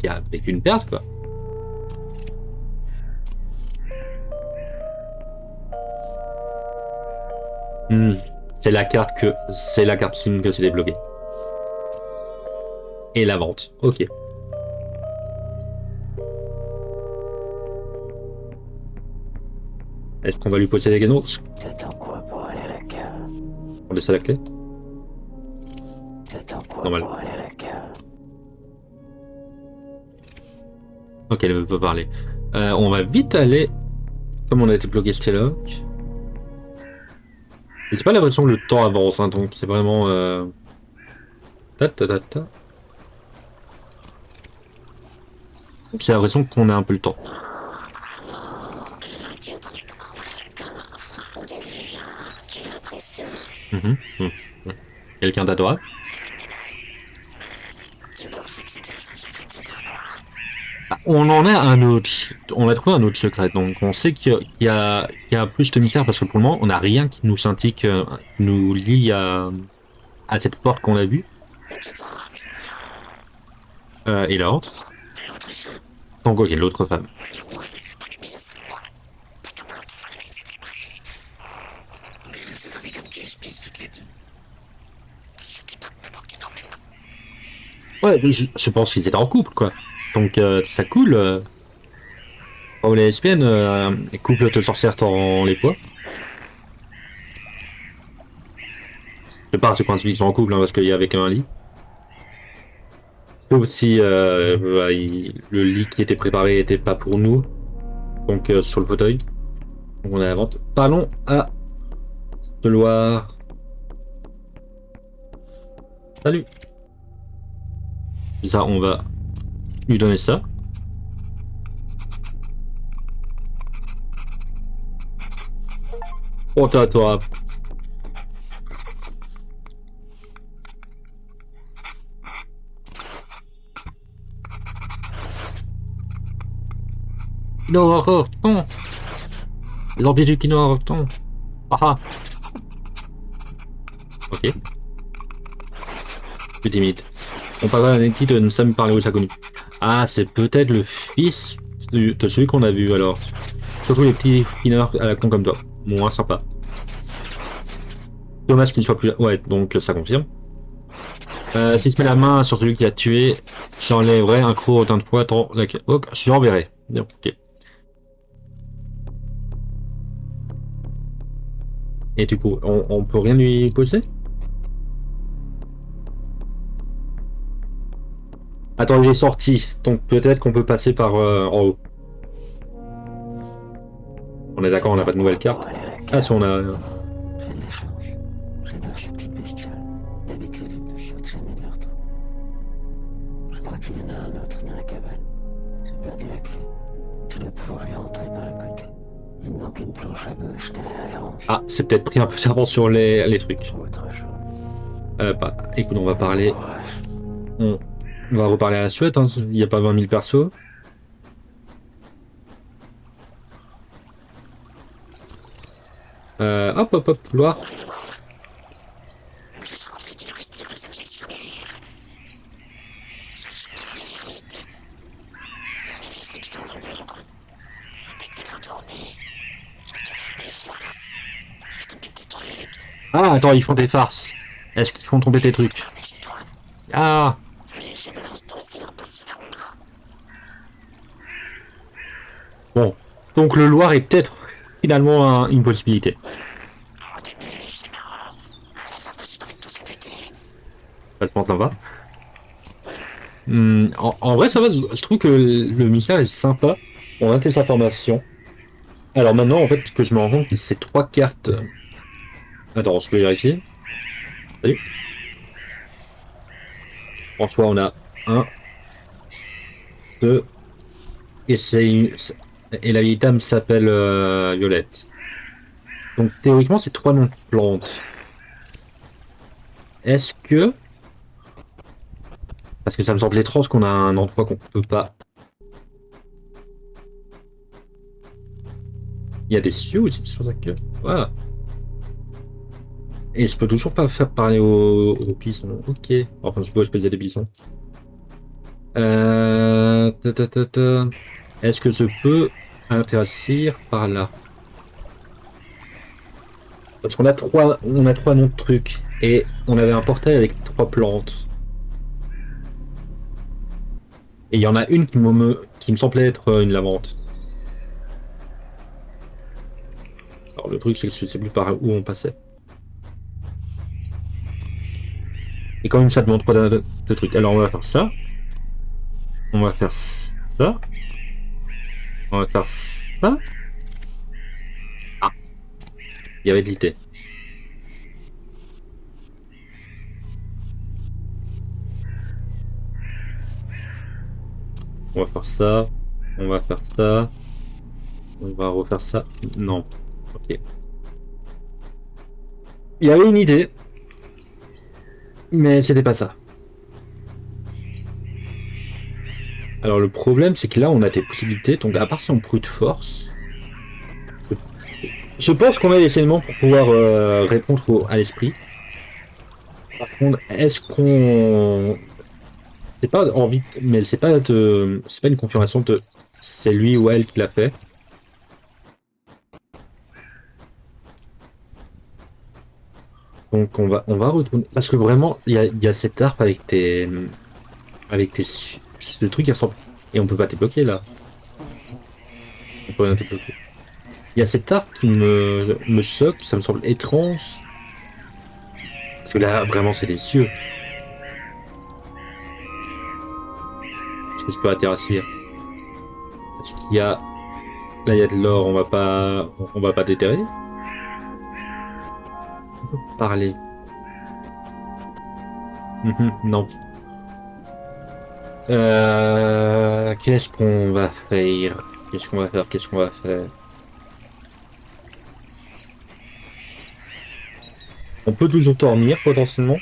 a vécu une perte, quoi. C'est la carte SIM que c'est débloqué. Et la vente, ok. Est-ce qu'on va lui poser des autres? T'attends quoi pour aller à la cave? On laisse la clé? T'attends quoi Normal. pour aller à la cave? Ok, elle veut pas parler. On va vite aller... Comme on a été bloqué Stellock. Et c'est pas l'impression que le temps avance, hein, donc c'est vraiment... J'ai l'impression qu'on a un peu le temps. Quelqu'un d'adorable. On en a un autre. On a trouvé un autre secret. Donc on sait qu'il y a plus de mystère parce que pour le moment, on n'a rien qui nous indique, qui nous lie à cette porte qu'on a vue. Et la autre. Donc ok, l'autre femme. Ouais, je pense qu'ils étaient en couple, quoi. Donc ça coule. Pour les lesbiennes, couple de sorcières dans les bois. Je pars du principe qu'ils sont en couple, hein, parce qu'il y avait qu'un lit. Sauf si le lit qui était préparé était pas pour nous. Donc sur le fauteuil. Donc on est à la vente. Parlons à de Loire. Salut. Ça, on va lui donner ça. Oh, toi. Quinoa non. Les orbites du quinoa non. Ah ah. Ok. Plus timide. On parle à Nettie de Sam parler aux inconnus. Ah, c'est peut-être le fils de celui qu'on a vu alors. Surtout les petits fineurs à la con comme toi. Moins sympa. Dommage qu'il ne soit plus là. Ouais, donc ça confirme. S'il se met la main sur celui qui a tué, j'enlèverai un croc d'un poids dans la... Ok, je l'enverrai. Ok. Et du coup, on peut rien lui poser? Attends, il est sorti, donc peut-être qu'on peut passer par en haut. On est d'accord, on n'a pas de nouvelle carte. Ah, si on a... J'ai de la chance. J'adore ces petites bestioles. D'habitude, ils ne sautent jamais de leur trou. Je crois qu'il y en a un autre dans la cabane. J'ai perdu la clé. Tu dois pouvoir y rentrer par le côté. Il ne manque une planche à gauche derrière 11. Ah, c'est peut-être pris un peu d'avance sur les trucs. Autre chose. Bah, écoute, on va parler... Courage. On va reparler à la suite, hein. Il n'y a pas 20 000 persos. Hop, Loire. Ah, attends, ils font des farces. Est-ce qu'ils font tomber tes trucs? Ah! Bon. Donc le Loir est peut-être finalement une possibilité. Ça, je pense ça va. En vrai, ça va. Je trouve que le mystère est sympa. On a tes informations. Alors maintenant, en fait, que je me rends compte, c'est 3 cartes. Attends, je peux vérifier. Salut. En soi, on a 1, 2, et et la vieille dame s'appelle Violette. Donc théoriquement, c'est 3 noms de plantes. Est-ce que... Parce que ça me semble étrange qu'on a un endroit qu'on peut pas... Il y a des cieux aussi, c'est pour ça que... Voilà. Et je peux toujours pas faire parler aux bisons. Ok. Enfin, je peux dire des bisons. Est-ce que je peux interagir par là? Parce qu'on a trois noms de trucs. Et on avait un portail avec 3 plantes. Et il y en a une qui me semblait être une lavande. Alors le truc c'est que je sais plus par où on passait. Et quand même ça demande 3 de trucs. Alors on va faire ça. On va faire ça. On va faire ça. Ah. Il y avait de l'idée. On va faire ça. On va faire ça. On va refaire ça. Non. Ok. Il y avait une idée. Mais c'était pas ça. Alors le problème, c'est que là, on a des possibilités. Donc à part si on brute force, je pense qu'on a les éléments pour pouvoir répondre à l'esprit. Par contre, est-ce qu'on... C'est pas envie, mais c'est pas une confirmation de c'est lui ou elle qui l'a fait. Donc on va retourner parce que vraiment il y a cette harpe avec tes le truc qui ressemble et on peut pas débloquer là. On peut rien débloquer. Il y a cette harpe qui me choque, ça me semble étrange parce que là vraiment c'est des cieux. Est-ce que je peux atterrir? Est-ce qu'il y a là il y a de l'or, on va pas déterrer. On peut parler. Non. Qu'est-ce qu'on va faire? Qu'est-ce qu'on va faire? Qu'est-ce qu'on va faire? On peut toujours dormir potentiellement.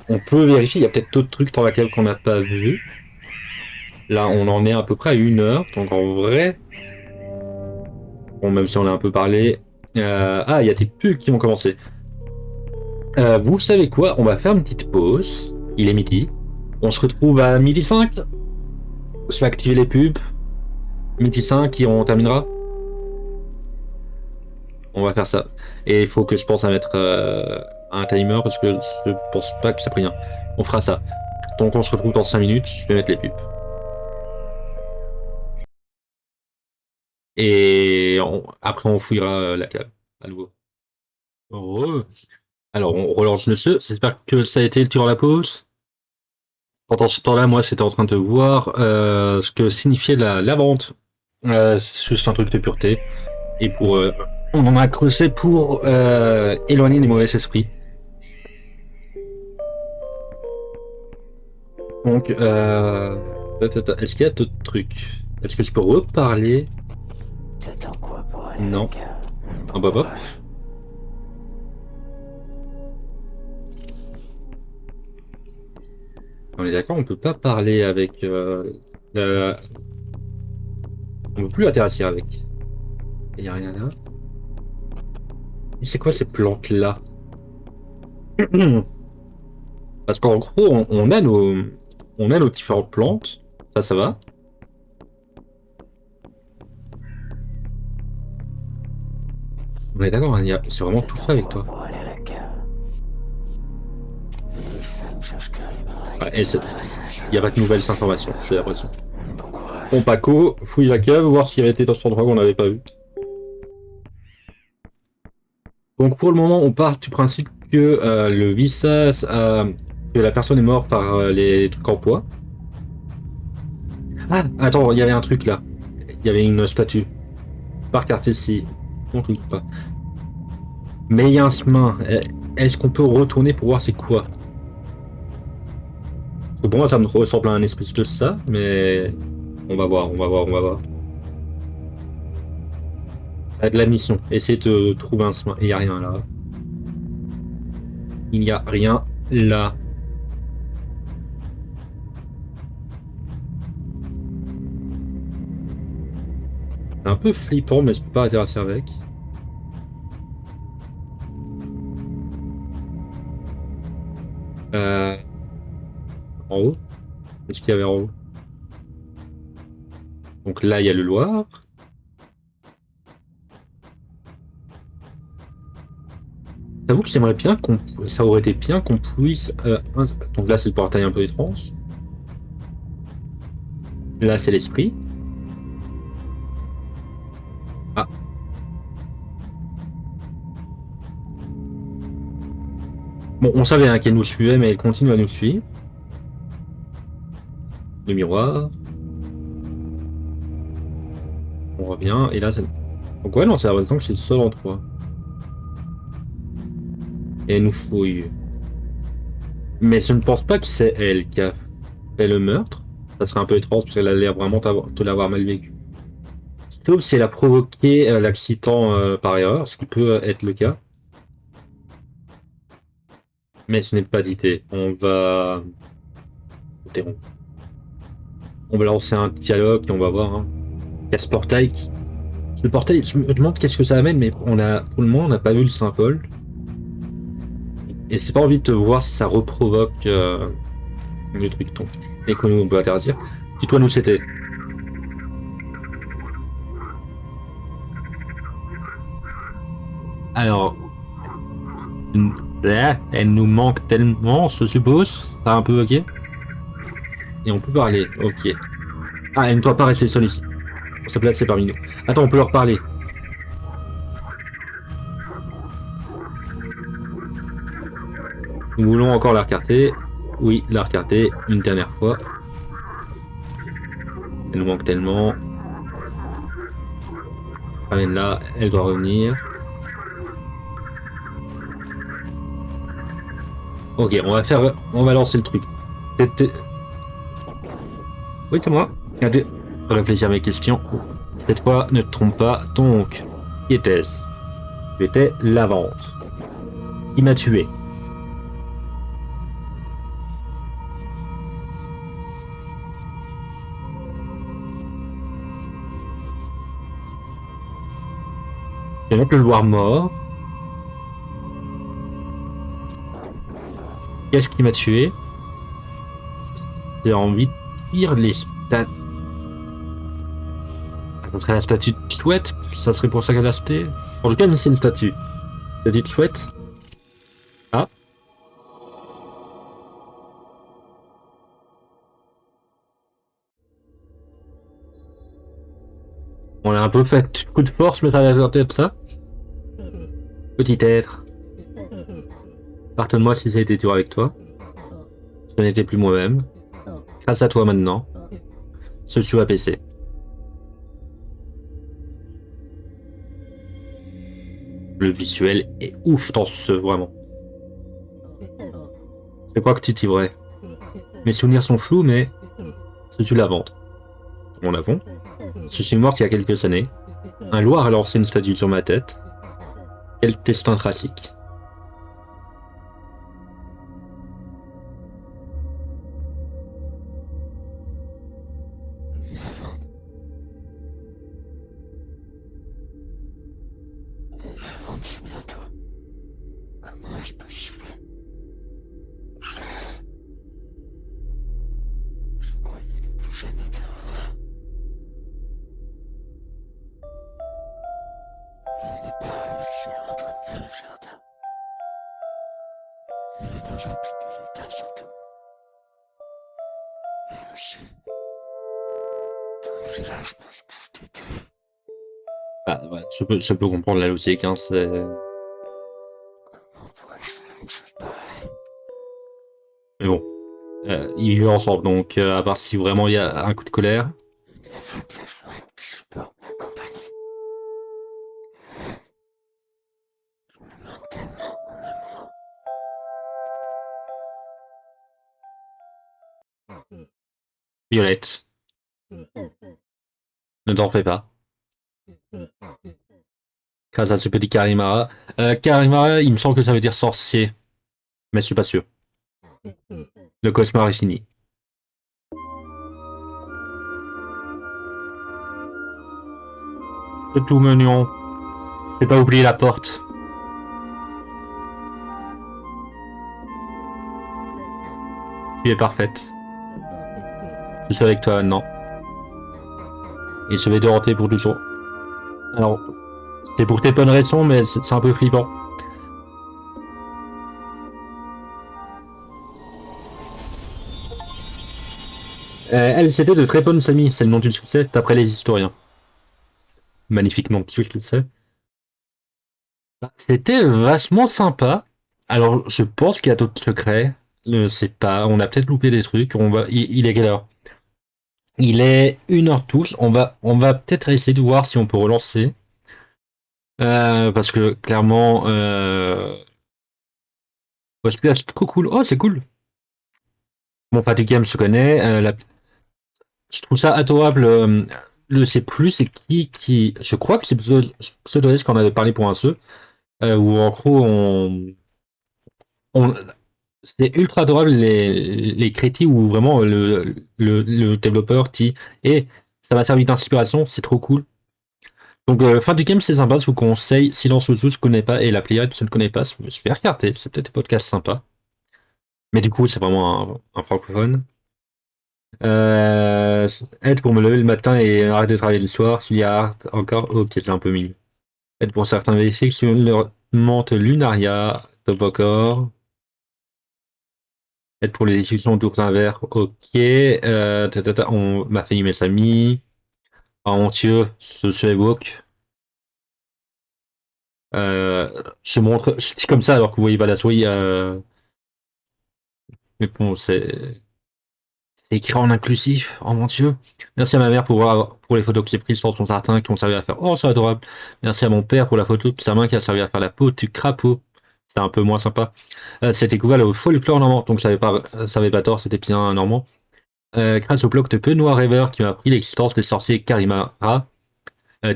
On peut vérifier, il y a peut-être d'autres trucs dans la cave qu'on n'a pas vu. Là, on en est à peu près à 1 heure, donc en vrai... Bon, même si on a un peu parlé... Ah, il y a des pubs qui vont commencer. Vous savez quoi? On va faire une petite pause. Il est midi. On se retrouve à 12h05. Je vais activer les pubs. 12h05 et on terminera. On va faire ça. Et il faut que je pense à mettre un timer parce que je pense pas que ça prie rien. On fera ça. Donc on se retrouve dans 5 minutes. Je vais mettre les pubs. Et après on fouillera la cave à nouveau. Heureux. Alors on relance le jeu. J'espère que ça a été durant la pause. Pendant ce temps-là, moi c'était en train de voir ce que signifiait la vente. C'est juste un truc de pureté. Et pour on en a creusé pour éloigner les mauvais esprits. Donc, est-ce qu'il y a d'autres trucs? Est-ce que tu peux reparler? T'attends quoi pour aller Non. à la cave? Ah bah bah. On est d'accord, on peut pas parler avec la... On peut plus interagir avec. Il y a rien là. Et c'est quoi ces plantes-là? Parce qu'en gros, on a nos différentes plantes. Ça va. On est d'accord, hein, c'est vraiment tout fait avec toi. Pour aller à la cave. Vieille femme cherche carrément à Ouais, il y a pas de nouvelles informations, j'ai l'impression. Bon courage. Bon, Paco, fouille la cave, voir s'il y avait été dans cet endroit qu'on n'avait pas vu. Donc pour le moment, on part du principe que le visage, que la personne est morte par les trucs en poids. Ah, attends, il y avait un truc là. Il y avait une statue. Par carte ici. On clique pas. Mais il y a un chemin. Est-ce qu'on peut retourner pour voir c'est quoi? Parce que pour moi, ça me ressemble à un espèce de ça, mais on va voir, on va voir, on va voir. Ça va être la mission. Essayer de trouver un chemin. Il n'y a rien là. Il n'y a rien là. C'est un peu flippant, mais je peux pas interagir avec. En haut? Qu'est-ce qu'il y avait en haut? Donc là, il y a le Loir. J'avoue que j'aimerais bien qu'on... Ça aurait été bien qu'on puisse... Donc là, c'est le portail un peu étrange. Là, c'est l'esprit. Ah. Bon, on savait hein, qu'elle nous suivait, mais elle continue à nous suivre. Le miroir. On revient, et là, c'est... Donc ouais, non, c'est l'impression que c'est le seul endroit. Et elle nous fouille. Mais je ne pense pas que c'est elle qui a fait le meurtre. Ça serait un peu étrange, parce qu'elle a l'air vraiment de l'avoir mal vécu. Sauf si elle a provoqué l'accident par erreur, ce qui peut être le cas. Mais ce n'est pas d'idée. On va... On va lancer un dialogue et on va voir. Hein. Il y a ce portail qui... Le portail, je me demande qu'est-ce que ça amène, mais pour le moment, on n'a pas vu le Saint-Paul. Et c'est pas envie de te voir si ça reprovoque le truc. Donc, et que nous, on peut interdire. Dis-toi, nous, c'était. Alors, là, elle nous manque tellement, je suppose. C'est un peu ok. Et on peut parler, ok. Ah, elle ne doit pas rester seule ici. Sa place, c'est parmi nous. Attends, on peut leur parler. Nous voulons encore la recarter. Oui, la recarter une dernière fois. Elle nous manque tellement. Ramène là, elle doit revenir. Ok, on va lancer le truc. Oui, c'est moi. Regardez, pour réfléchir à mes questions. Cette fois, ne te trompe pas. Donc, qui était-ce? Tu étais la vente. Qui m'a tué? Je vais mettre le voir mort. Qu'est-ce qui m'a tué? J'ai envie de lire les stats. Ça serait la statue de chouette? Ça serait pour ça qu'elle a acheté? En tout cas, c'est une statue. Statue de chouette? Ah. On a un peu fait coup de force, mais ça a l'air d'être ça. Petit être. Pardonne-moi si ça a été dur avec toi. Je n'étais plus moi-même. Grâce à toi maintenant, je suis apaisé. Le visuel est ouf dans ce vraiment. C'est quoi que tu t'y vrai? Mes souvenirs sont flous, mais je suis la vente. On l'avons. Je suis morte il y a quelques années. Un loir a lancé une statue sur ma tête. Quel destin tragique. C'est bientôt. Comment est-ce possible? Je croyais ne plus jamais te revoir. Je n'ai pas réussi à entretenir le jardin. Il est dans un piteux état surtout. Et aussi, tout le village pense que je t'ai tué. Ah, ouais, je peux comprendre la logique, hein, c'est... Comment pourrais-je faire une chose pareille? Mais bon, ils vivent ensemble, donc à part si vraiment il y a un coup de colère. Il n'y a que la chouette qui supporte ma compagnie. Je me manque tellement, mon amour. Violette, ne t'en fais pas. Grâce à ce petit Karimara. Karimara, il me semble que ça veut dire sorcier. Mais je suis pas sûr. Le cauchemar est fini. C'est tout mignon. J'ai pas oublié la porte. Tu es parfaite. Je suis avec toi maintenant. Et je vais te hanter pour toujours. Alors, c'est pour tes bonnes raisons, mais c'est un peu flippant. Elles étaient de très bonnes amies, c'est le nom du succès, d'après les historiens. Magnifique nom de succès. C'était vachement sympa. Alors, je pense qu'il y a d'autres secrets. Je sais pas, on a peut-être loupé des trucs. Il est quelle heure? Il est 1h12. On va peut-être essayer de voir si on peut relancer. Parce que clairement, c'est trop cool. Oh, c'est cool. Bon, Party Game se connaît. Je trouve ça adorable. Le C+, c'est qui. Je crois que c'est Pseudorys qu'on avait parlé pour un jeu. Où en gros, on C'est ultra adorable les crédits où vraiment le développeur dit et ça va servir d'inspiration, c'est trop cool. Donc fin du game c'est sympa, je vous conseille Silence Ouzou, je connais pas, et la Pléiade, je ne connais pas, je vais regarder, c'est peut-être des podcasts sympas. Mais du coup c'est vraiment un francophone. Aide pour me lever le matin et arrêter de travailler le soir, s'il y a art encore, ok c'est un peu mignon. Aide pour certains vérifier sur leur monte Lunaria, top encore. Aide pour les discussions d'ours invers, ok. Ma famille, mes amis. Ah mon dieu, ce se évoque. Je montre, je dis comme ça alors que vous voyez pas la souris. Mais bon, c'est écrit en inclusif. Oh mon dieu. Merci à ma mère pour les photos que j'ai prises sur son tartin qui ont servi à faire. Oh, c'est adorable. Merci à mon père pour la photo de sa main qui a servi à faire la peau du crapaud. C'était un peu moins sympa. C'était couvert au folklore normand, donc ça avait pas tort, c'était bien normand. Grâce au bloc de Benoît Rêveur qui m'a appris l'existence des sorciers Karimara.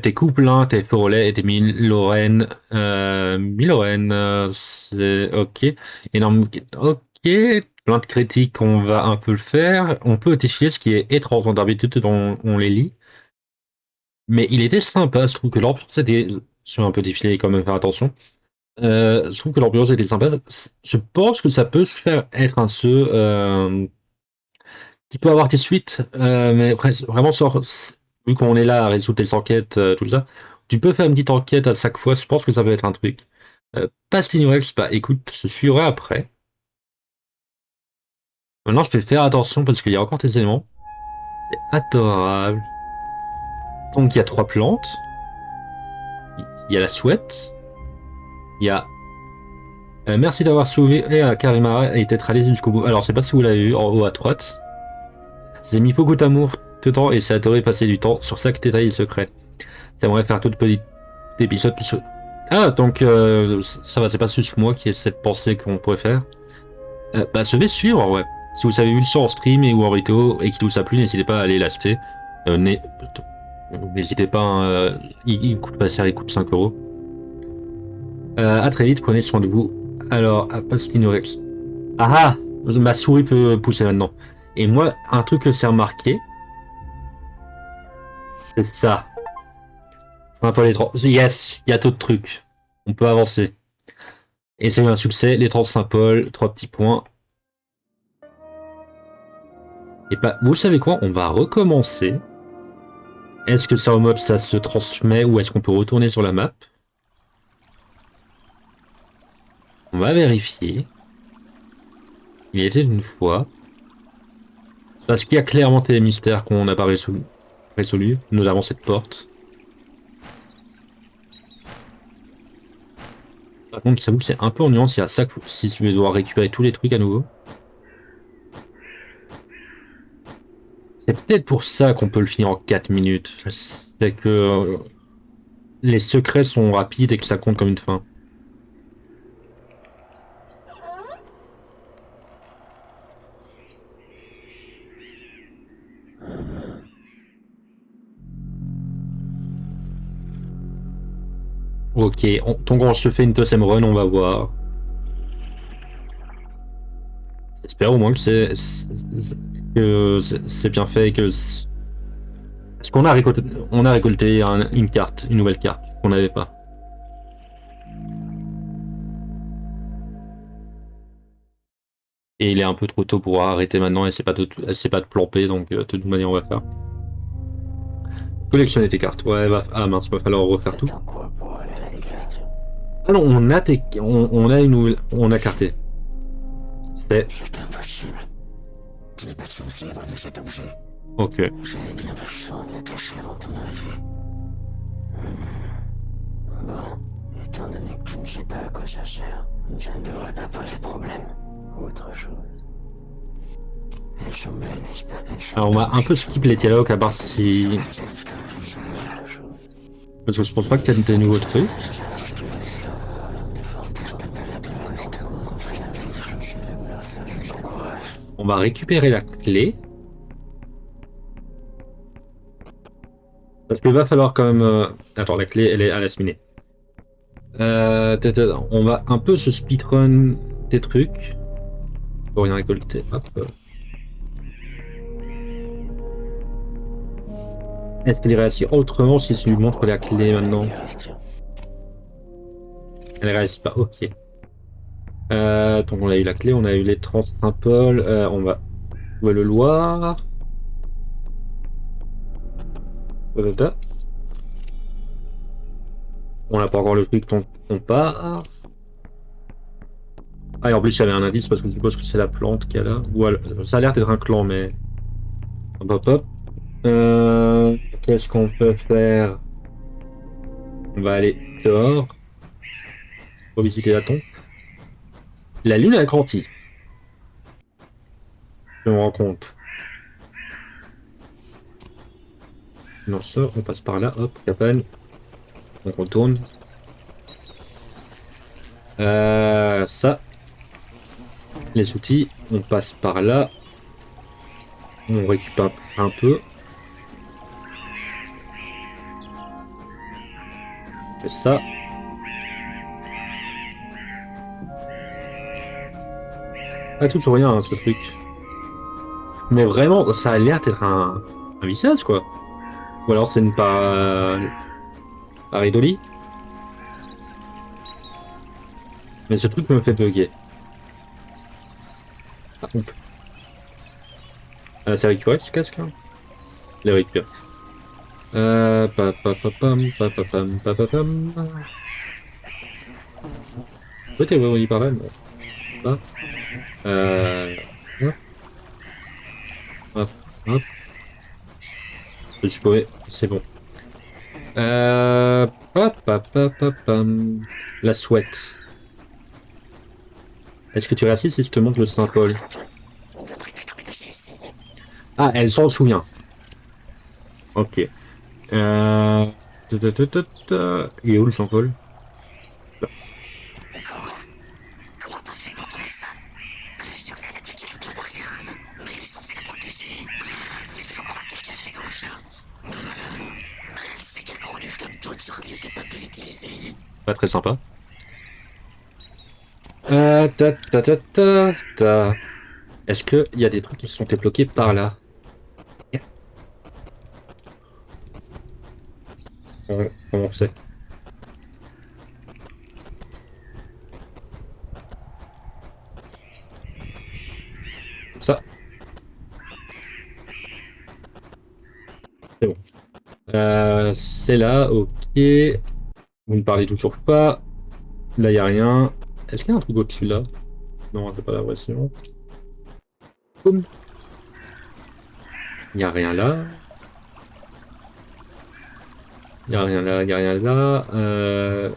Tes couplins, tes Forolais et tes Miloren. Miloren, c'est ok. Énorme. Ok. Plein de critiques, on va un peu le faire. On peut défiler ce qui est étrange d'habitude on les lit. Mais il était sympa, je trouve que l'ambiance était. Je suis un peu défilé quand même, faire attention. Je trouve que l'ambiance était sympa. Je pense que ça peut se faire être un jeu qui peut avoir des suites, mais après, vraiment, vu qu'on est là à résoudre des enquêtes, tout ça, tu peux faire une petite enquête à chaque fois. Je pense que ça peut être un truc. Pastinorex, bah écoute, je suivrai après. Maintenant, je vais faire attention parce qu'il y a encore des éléments. C'est adorable. Donc, il y a 3 plantes. Il y a la chouette. Il y a. Merci d'avoir sauvé à Karimara et d'être allé jusqu'au bout. Alors, je sais pas si vous l'avez vu en haut à droite. J'ai mis beaucoup d'amour dedans et j'ai adoré passer du temps sur chaque détail et secret. J'aimerais faire tout petit épisode. Ah, donc ça va, c'est pas juste moi qui ai cette pensée qu'on pourrait faire. Bah, je vais suivre, ouais. Si vous avez vu le son en stream ou en vidéo et qu'il vous a plu, n'hésitez pas à aller l'acheter. N'hésitez pas, hein, il coûte pas cher, il coûte 5 euros. À très vite, prenez soin de vous. Alors, Pastinorex. Ah ah, ma souris peut pousser maintenant. Et moi, un truc que j'ai remarqué, c'est ça. C'est un peu les 30. Yes, il y a d'autres trucs. On peut avancer. Et c'est eu un succès, les 30 Saint-Paul, 3 petits points. Et bah, vous savez quoi? On va recommencer. Est-ce que ça en mode ça se transmet ou est-ce qu'on peut retourner sur la map? On va vérifier. Il était une fois. Parce qu'il y a clairement des mystères qu'on n'a pas résolus, notamment cette porte. Par contre, j'avoue que c'est un peu ennuyant si je vais devoir récupérer tous les trucs à nouveau. C'est peut-être pour ça qu'on peut le finir en 4 minutes. C'est que les secrets sont rapides et que ça compte comme une fin. Ok, donc on se fait une deuxième run, on va voir. J'espère au moins que c'est bien fait et que... Est-ce qu'on a récolté une carte, une nouvelle carte qu'on n'avait pas? Et il est un peu trop tôt pour arrêter maintenant et c'est pas de plomper, donc de toute manière on va faire. Collectionner tes cartes. Ouais, ah mince, va falloir refaire tout. Ah non, on a carté. C'est impossible. Tu n'es pas censé avoir vu cet objet. Ok. J'avais bien besoin de le cacher avant ton arrivée. Bon, étant donné que tu ne sais pas à quoi ça sert, ça ne devrait pas poser problème. Autre chose. Elles sont belles, n'est-ce pas? Alors on va un peu skip les dialogues à part si... Parce que je pense pas qu'il y ait des nouveaux trucs. On va récupérer la clé. Parce qu'il va falloir quand même... Attends, la clé, elle est à la cheminée. On va un peu se speedrun des trucs. Faut rien récolter. Hop. Est-ce qu'il réussit autrement si je lui montre la clé maintenant? Elle réussit pas, ok. Donc on a eu la clé, on a eu les trans Saint-Paul, on va jouer le Loir. Voilà. On n'a pas encore le truc, donc on part. Ah, et en plus il y avait un indice parce que je suppose que c'est la plante qu'il y a là. Ou alors, ça a l'air d'être un clan, mais... Hop hop. Qu'est-ce qu'on peut faire? On va aller dehors. Pour visiter la tombe. La lune a grandi. Je me rends compte. Non, ça, on passe par là, hop, cabane. Donc on tourne. Ça. Les outils, on passe par là. On récupère un peu. C'est ça. Ah, tout ou rien, hein, ce truc. Mais vraiment, ça a l'air d'être un visage, quoi. Ou alors c'est une pareidolie. Mais ce truc me fait bugger. Ah, on peut... c'est récupéré ce casque, là? Il est récupéré. Papapam. Peut-être on y par là, mais... Pas. Hop. Hop. Hop. Je suis paumé, c'est bon. Papapam. La souhaite. Est-ce que tu réussis si je te montre le Saint-Paul? Ah, elle s'en souvient. Ok. Il est où le Saint-Paul? Comment t'as fait pour trouver ça? Sur elle a dit qu'il ne rien, mais il est censé la protéger. Il faut croire qu'elle t'a fait confiance. Elle sait qu'elle produit comme toute sur Dieu qu'elle n'a pas pu l'utiliser. Pas très sympa. Est-ce qu'il y a des trucs qui sont débloqués par là? Comment on sait? Ça. C'est bon. C'est là, ok. Vous ne parlez toujours pas. Là, il n'y a rien. Est-ce qu'il y a un truc au-dessus là? Non, c'est pas l'impression. Boum. Il n'y a rien là. Il n'y a rien là, il n'y a rien là.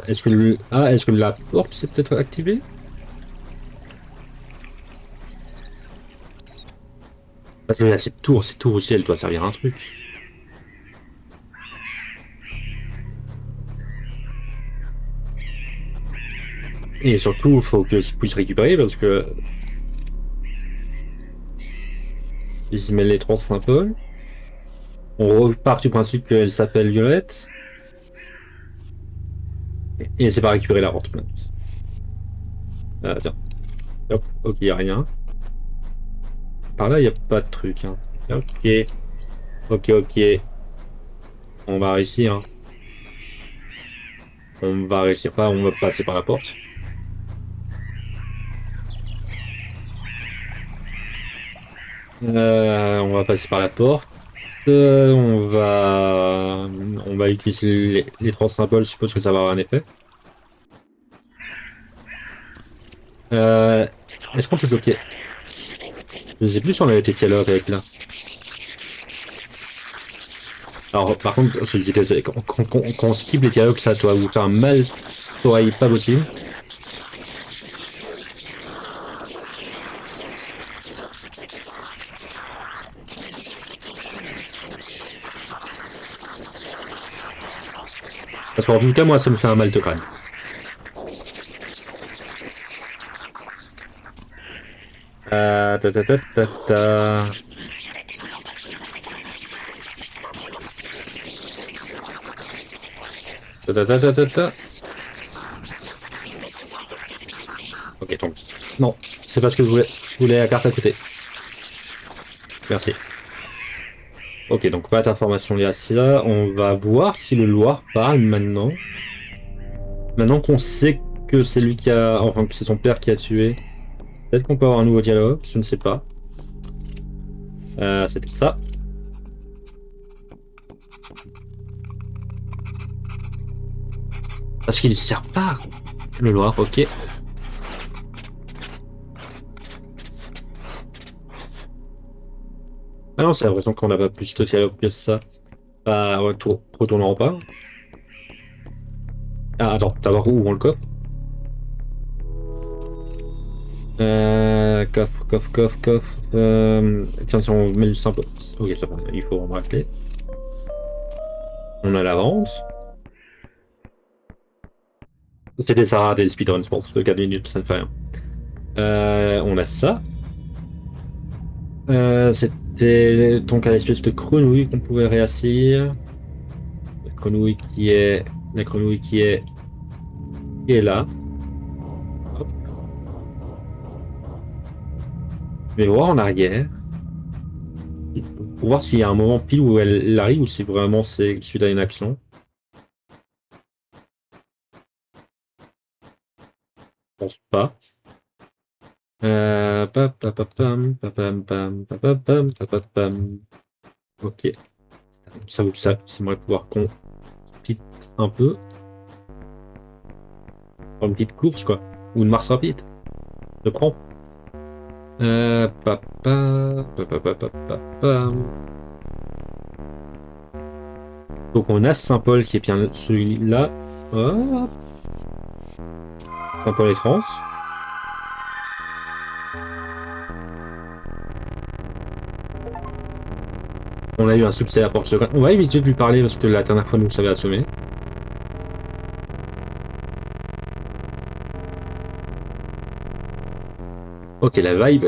Est-ce que est-ce que la porte s'est peut-être activée? Parce que là, cette tour aussi, elle doit servir à un truc. Et surtout, il faut que je puisse récupérer parce que... Ici, met les 3 Saint-Paul. On repart du principe qu'elle s'appelle Violette. Et c'est pas récupérer la porte. Tiens. Hop, ok, y a rien. Par là, y a pas de truc. Hein. Ok. Ok. On va réussir. Hein. On va réussir pas, on va passer par la porte. On va passer par la porte. On va utiliser les 3 symboles, je suppose que ça va avoir un effet. Est-ce qu'on peut bloquer? Je sais plus si on avait été quelle heure avec là. Alors par contre, quand on skip les dialogues, ça doit vous faire un mal d'oreille pas possible. Parce qu'en tout cas, moi, ça me fait un mal de crâne. Ok, donc... Non. C'est parce que je voulais la carte à côté. Merci. Ok, donc pas d'information liée à ça. On va voir si le Loir parle maintenant. Maintenant qu'on sait que c'est lui qui a... Enfin, que c'est son père qui a tué. Peut-être qu'on peut avoir un nouveau dialogue, je ne sais pas. C'était ça. Parce qu'il ne sert pas. Le Loir, ok. Ah non, c'est l'impression qu'on n'a pas plus de dialogue que ça. Bah, retournons pas. Ah, attends, d'abord où on le coffre? Coffre. Tiens, si on met le simple. Ok, ça va, il faut en rappeler. On a la vente. C'était ça, des speedruns pour de 4 minutes, ça ne fait rien. On a ça. C'était donc à l'espèce de grenouille qu'on pouvait réassir. La grenouille qui est. La grenouille qui est là. Hop. Je vais voir en arrière. Pour voir s'il y a un moment pile où elle arrive ou si vraiment c'est suite à une action. Je pense pas. Ok. Ça vous ça, j'aimerais pouvoir qu'on speed un peu. Une petite course quoi. Ou une marche rapide. Je prends. Donc on a Saint-Paul qui est bien celui-là. Hop. Saint-Paul et France. On a eu un succès à porte secrète. On va éviter de lui parler parce que la dernière fois nous savait assommer. Ok, la vibe.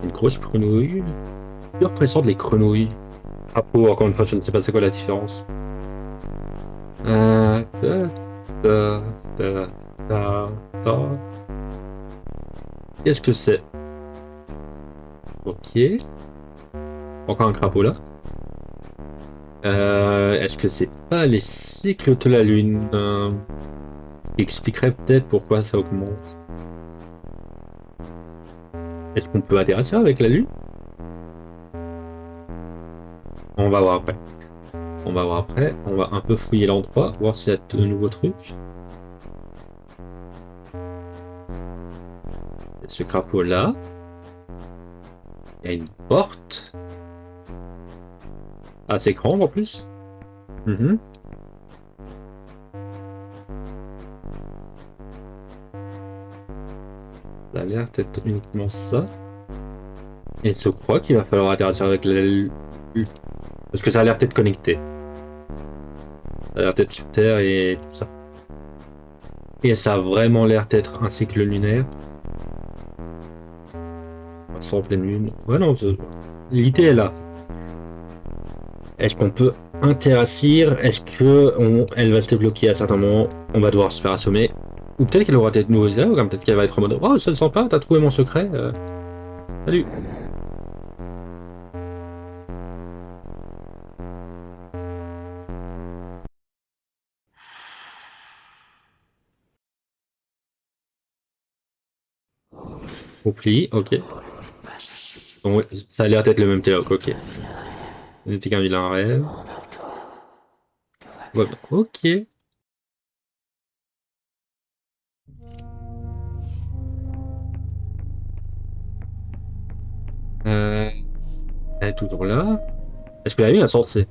Une grosse grenouille. Que représentent les grenouilles? Crapaud, encore une fois, je ne sais pas c'est quoi la différence. Qu'est-ce que c'est? Ok. Encore un crapaud là. Est-ce que c'est pas les cycles de la Lune qui expliquerait peut-être pourquoi ça augmente? Est-ce qu'on peut interagir avec la Lune? On va voir après. On va voir après. On va un peu fouiller l'endroit, voir s'il y a de nouveaux trucs. Ce crapaud là. Il y a une porte. Assez grande en plus. Ça a l'air d'être uniquement ça. Et je crois qu'il va falloir interagir avec la Lune. Parce que ça a l'air d'être connecté. Ça a l'air d'être sur Terre et tout ça. Et ça a vraiment l'air d'être un cycle lunaire. Sans pleine lune. Ouais, non, l'idée est là. Est-ce qu'on peut interagir? Est-ce que elle va se débloquer à certains moments? On va devoir se faire assommer. Ou peut-être qu'elle aura des nouveaux dialogues, peut-être qu'elle va être en mode oh, ça ne sent pas, t'as trouvé mon secret. Salut. Oublie, ok. Bon, ça a l'air d'être le même dialogue, ok. Il n'était qu'un vilain rêve. Ouais, ok. Elle est toujours là. Est-ce que la lune a sorti?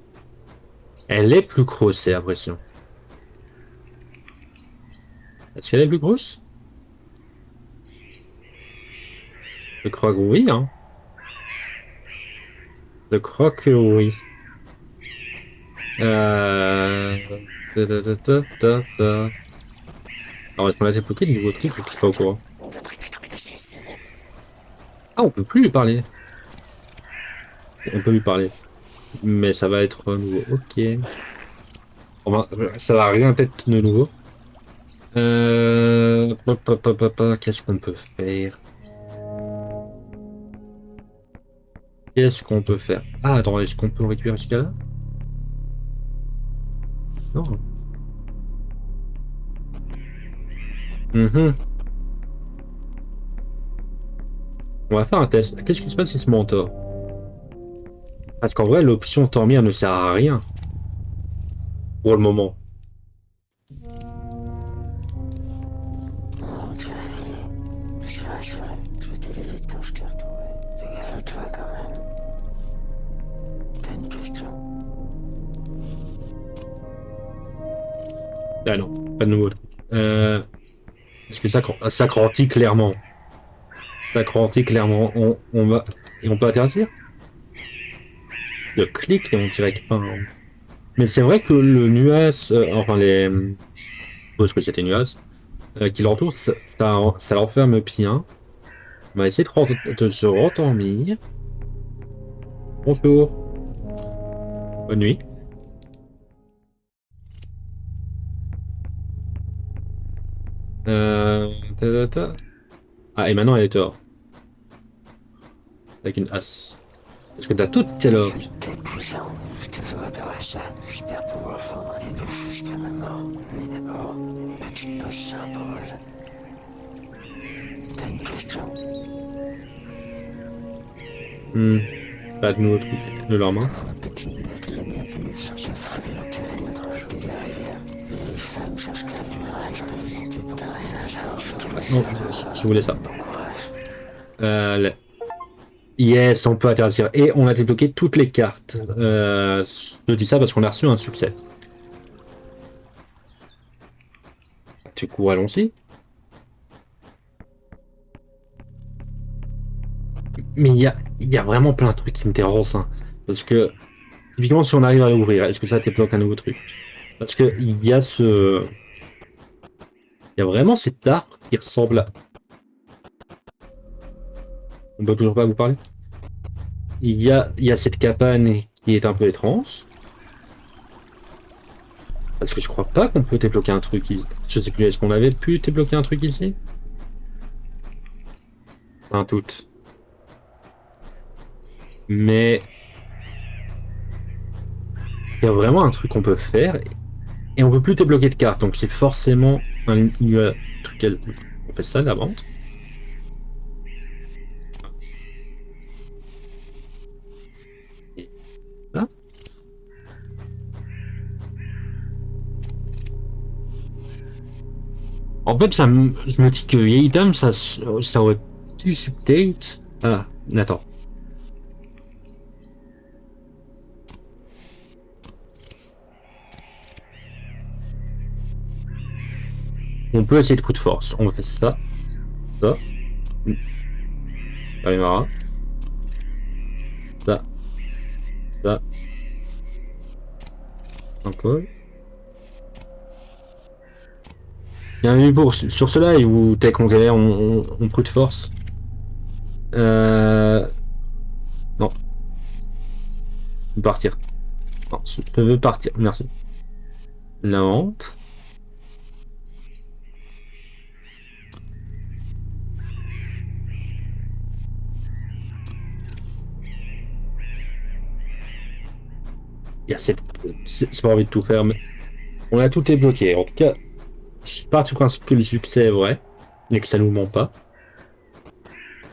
Elle est plus grosse, c'est l'impression. Est-ce qu'elle est plus grosse? Je crois que oui, hein. Je crois que oui. Alors, est-ce qu'on a débloqué le nouveau truc? Je suis pas au courant. Ah, on peut plus lui parler. On peut lui parler. Mais ça va être nouveau. Ok. Enfin, ça va rien être de nouveau. Qu'est-ce qu'on peut faire? Qu'est-ce qu'on peut faire? Ah, attends, est-ce qu'on peut récupérer ce gars-là? Non. Mhm. On va faire un test. Qu'est-ce qui se passe si ce mentor? Parce qu'en vrai, l'option dormir ne sert à rien. Pour le moment. Non, tu es réveillé. Je suis rassuré. Je vais t'aider vite quand je t'ai retrouvé. Fais gaffe à toi quand même. T'as une question? Ah non, pas de nouveau truc. Est-ce que ça grandit clairement? Ça grandit clairement. On va... Et on peut interdire? De clic et on dirait pas. Mais c'est vrai que le nuage, enfin les... Parce que c'était nuage, qui l'entoure, ça l'enferme bien. On va essayer de se rendormir. Bonjour. Bonne nuit. Ta, ta, ta. Ah, et maintenant elle est dehors. Avec une as. Est-ce que t'as tout alors? C'est épousant. Je te toujours adoré ça. J'espère pouvoir fendre un début jusqu'à ma mort. Mais d'abord, une petite pause s'impose. T'as une question? Pas de nouveau truc de leur main. Une petite bête l'a bien pu sur sa famille l'enterrer de notre côté de la rivière. Vieille femme cherche qu'à lui expérimenté pour rien à savoir. Non, je voulais ça. Bon courage. Yes, on peut interdire. Et on a débloqué toutes les cartes. Je dis ça parce qu'on a reçu un succès. Du coup, allons-y. Mais il y a vraiment plein de trucs qui me dérangent. Hein. Parce que, typiquement, si on arrive à l'ouvrir, est-ce que ça débloque un nouveau truc? Parce que il y a ce... Il y a vraiment cet arbre qui ressemble à... On peut toujours pas vous parler? Il y a cette cabane qui est un peu étrange. Parce que je crois pas qu'on peut débloquer un truc ici. Je sais plus, est-ce qu'on avait pu débloquer un truc ici? Un doute. Mais il y a vraiment un truc qu'on peut faire et on peut plus débloquer de cartes. Donc c'est forcément un truc. On fait ça, la vente. Et là. En fait, je me dis que vieille dame, ça aurait pu update. Ah, attends. On peut essayer de coup de force. On fait ça. Ça. Karimara. Ça. Ça. Encore. Bienvenue sur ce live où Tech on galère, on brute force. Non. Je veux partir. Non, je veux partir. Merci. La vente. Il y a cette... C'est pas envie de tout faire, mais on a tout débloqué. En tout cas, je pars du principe que le succès est vrai, et que ça nous ment pas.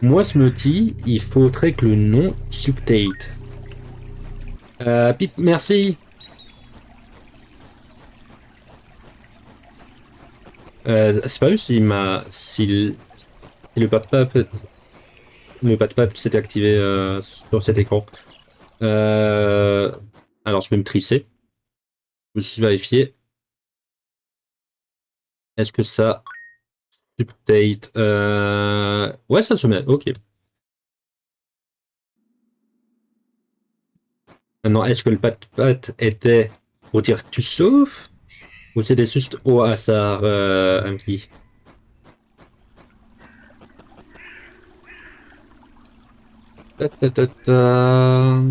Moi, ce me dit, il faudrait que le nom subtate. Pip, merci. C'est pas eu si le pat s'était activé sur cet écran. Euh, alors, je vais me trisser. Je me suis vérifié. Est-ce que ça update ouais, ça se met. Ok. Maintenant, est-ce que le pat était pour dire tu sauves ou c'était juste au hasard, Anki? Ta, ta, ta, ta.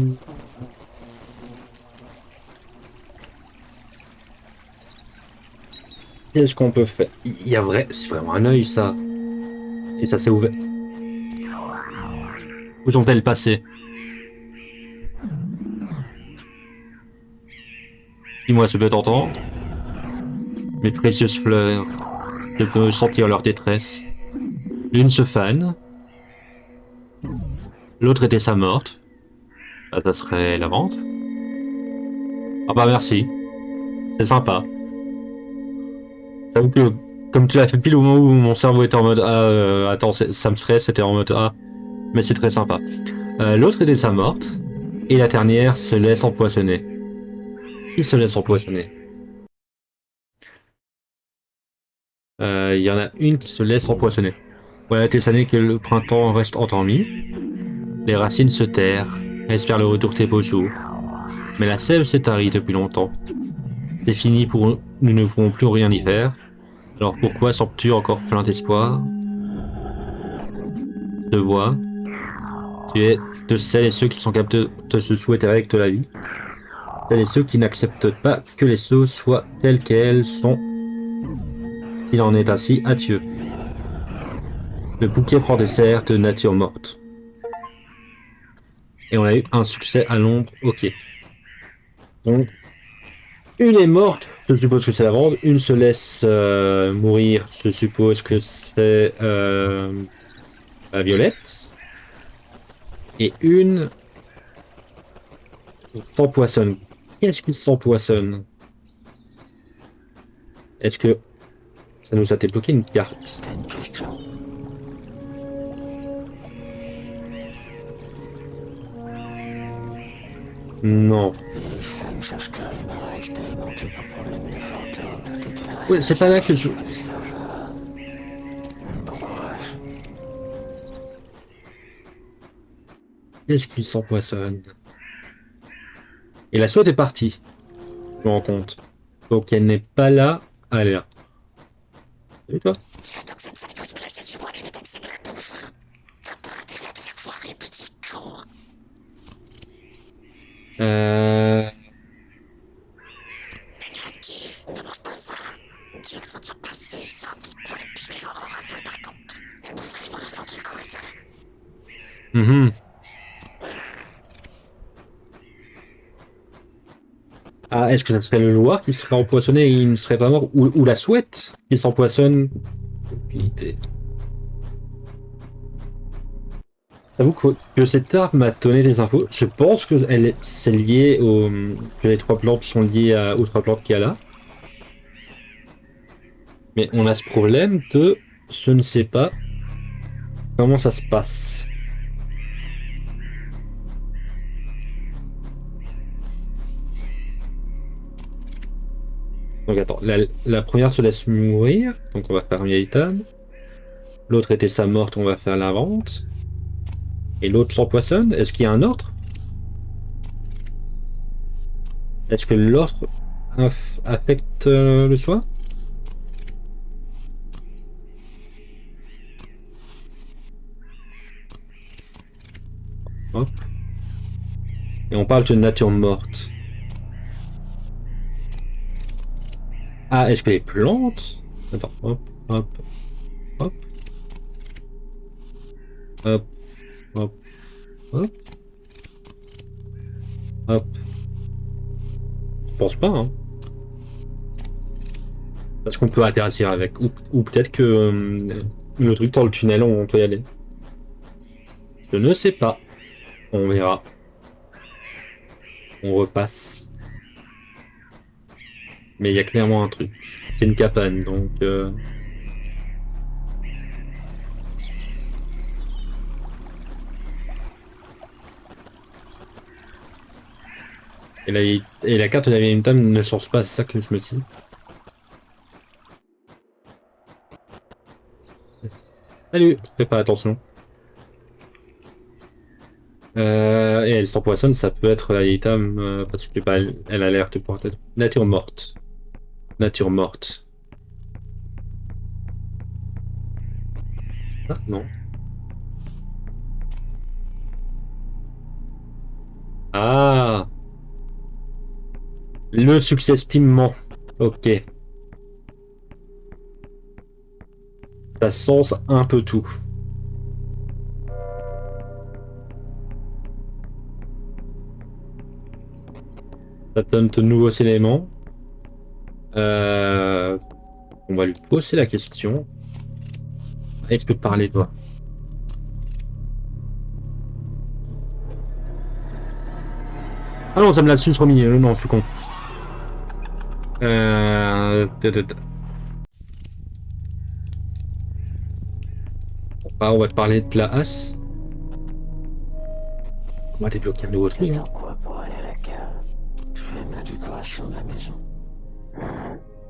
Qu'est-ce qu'on peut faire? Il y a c'est vraiment un œil, ça. Et ça s'est ouvert. Où sont-elles passées? Dis-moi, ce peut t'entendre? Mes précieuses fleurs, je peux sentir leur détresse. L'une se fane, l'autre était sa morte. Bah, ça serait la vente. Ah bah merci, c'est sympa. J'avoue que, comme tu l'as fait pile au moment où mon cerveau était en mode ah, attends, ça me stresse, c'était en mode ah, mais c'est très sympa. L'autre était sa morte, et la dernière se laisse empoisonner. Qui se laisse empoisonner? Il y en a une qui se laisse empoisonner. Voilà tes années que le printemps reste endormi. Les racines se terrent, espèrent le retour des beaux jours. Mais la sève s'est tarie depuis longtemps. C'est fini pour nous, nous ne pourrons plus rien y faire. Alors pourquoi sembles-tu encore plein d'espoir? Je te vois. Tu es de celles et ceux qui sont capables de se souhaiter avec de la vie. Celles et ceux qui n'acceptent pas que les choses soient telles qu'elles sont. S'il en est ainsi, adieu. Le bouquet prend des serres de nature morte. Et on a eu un succès à l'ombre, ok. Donc, une est morte, je suppose que c'est la vente. Une se laisse mourir, je suppose que c'est la Violette. Et une s'empoisonne. Qu'est-ce qui s'empoisonne? Est-ce que ça nous a débloqué une carte? T'as une question? Non. Les femmes cherchent carrément à expérimenter pour problème de fantômes. Tout est un Ouais, c'est pas là que je... Bon courage. Qu'est-ce qui s'empoisonne? Et la SWAT est partie. Je me rends compte. Donc elle n'est pas là. Ah, elle est là. Salut toi. Attends que ça ne savait que je me lâche des yeux, les méthodes, c'est de la bouffe. T'as pas intérêt à te faire foirer, petit con. Euh... Ne mange pas ça. Tu vas le sentir passer, ça en petite poêle, puis je vais en rafale par contre. Elle boufferait pour n'importe quoi, ça. Mhm. Ah, est-ce que ça serait le Loir qui serait empoisonné et il ne serait pas mort? Ou la Souhaite qui s'empoisonne? Aucune idée. J'avoue que cette arme m'a donné des infos. Je pense que c'est lié que les trois plantes sont liées aux trois plantes qu'il y a là. Mais on a ce problème de je ne sais pas comment ça se passe. Donc attends, la première se laisse mourir, donc on va faire vieille table. L'autre était sa morte, on va faire la vente. Et l'autre s'empoisonne. Est-ce qu'il y a un ordre? Est-ce que l'ordre affecte le soin? Hop. Et on parle de nature morte. Ah, est-ce que les plantes... Attends, hop, hop, hop. Hop, hop, hop. Hop. Je pense pas, hein. Parce qu'on peut interagir avec. Ou peut-être que le truc dans le tunnel, on peut y aller. Je ne sais pas. On verra. On repasse. Mais il y a clairement un truc. C'est une cabane, donc... Et la carte de la vieille dame ne change pas, c'est ça que je me dis. Salut, fais pas attention. Et elle s'empoisonne, ça peut être la vieille dame, parce que bah, elle a l'air de pouvoir être... Nature morte. Nature morte. Ah, non. Ah! Le succès estimement. Ok. Ça sens un peu tout. Ça donne de nouveaux éléments. On va lui poser la question. Est-ce que tu peux parler, toi? Ah non, ça me l'a su sur milieu. Non, je suis con. On va te parler de la As. On va débloquer un nouveau truc. J'attends quoi pour aller à la cave? J'aime la décoration de la maison.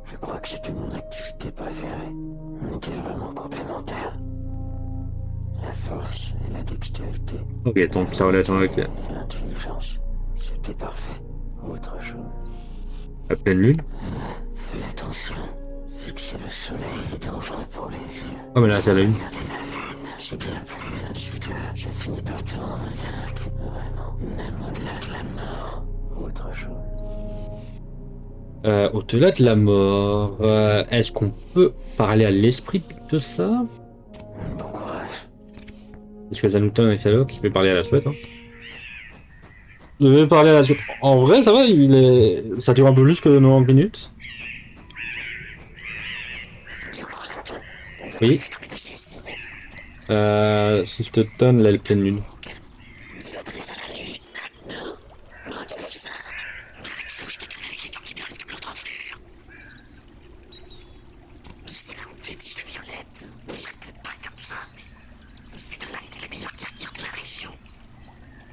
Je crois que c'était mon activité préférée. On était vraiment complémentaires. La force et la dextérité. Ok, donc la relation avec Et l'intelligence. C'était parfait. Autre chose. la pleine lune. Fais attention. Fixer le soleil est dangereux pour les yeux. Oh, mais là, c'est la lune. Regarder la lune, c'est bien plus insidieux. Ça finit par te rendre dingue. Vraiment. Même au-delà de la mort. Autre chose. Au-delà de la mort, est-ce qu'on peut parler à l'esprit de ça? Bon courage. Est-ce que Zanuton et Salok, il peut parler à la chouette, hein? Je vais parler à la chouette. En vrai, ça va, ça dure un peu plus que 90 minutes. Oui. Si je te donne la pleine lune.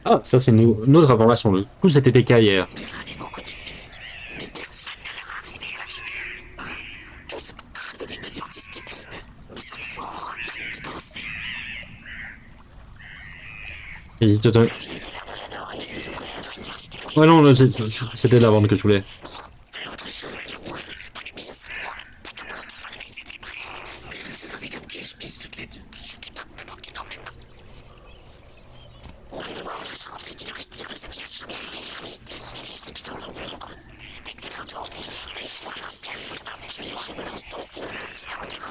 Ah, ça c'est une autre information. Du coup, c'était TK hier. Et te donne... Ouais, non, c'était la vente que je voulais.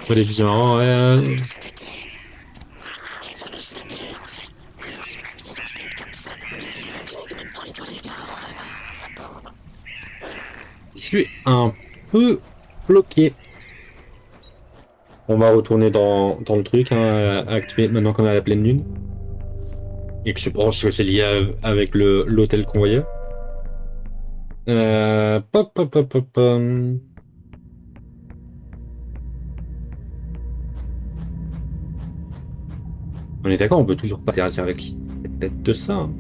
Télévision, ouais. Je suis un peu bloqué. On va retourner dans le truc, hein, activer maintenant qu'on a la pleine lune. Et que je pense que c'est lié avec l'hôtel qu'on voyait. Pop, pop, pop, pop, pop. On est d'accord, on peut toujours pas interagir avec cette tête de ça. Hein.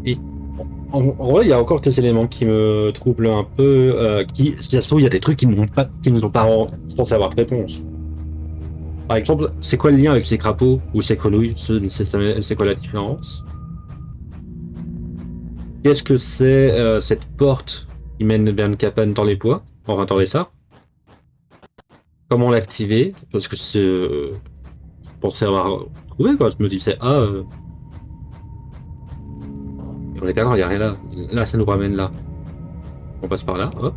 Et en vrai, il y a encore des éléments qui me troublent un peu. Si ça se trouve, il y a des trucs qui ne nous ont pas censés avoir de réponse. Par exemple, c'est quoi le lien avec ces crapauds ou ces grenouilles? C'est quoi la différence? Qu'est-ce que c'est cette porte qui mène vers une cabane dans les bois? Enfin, dans les sables? Comment l'activer? Parce que je pensais avoir trouvé, quoi. Je me disais, on est d'accord, il n'y a rien là. Là, ça nous ramène là. On passe par là, hop.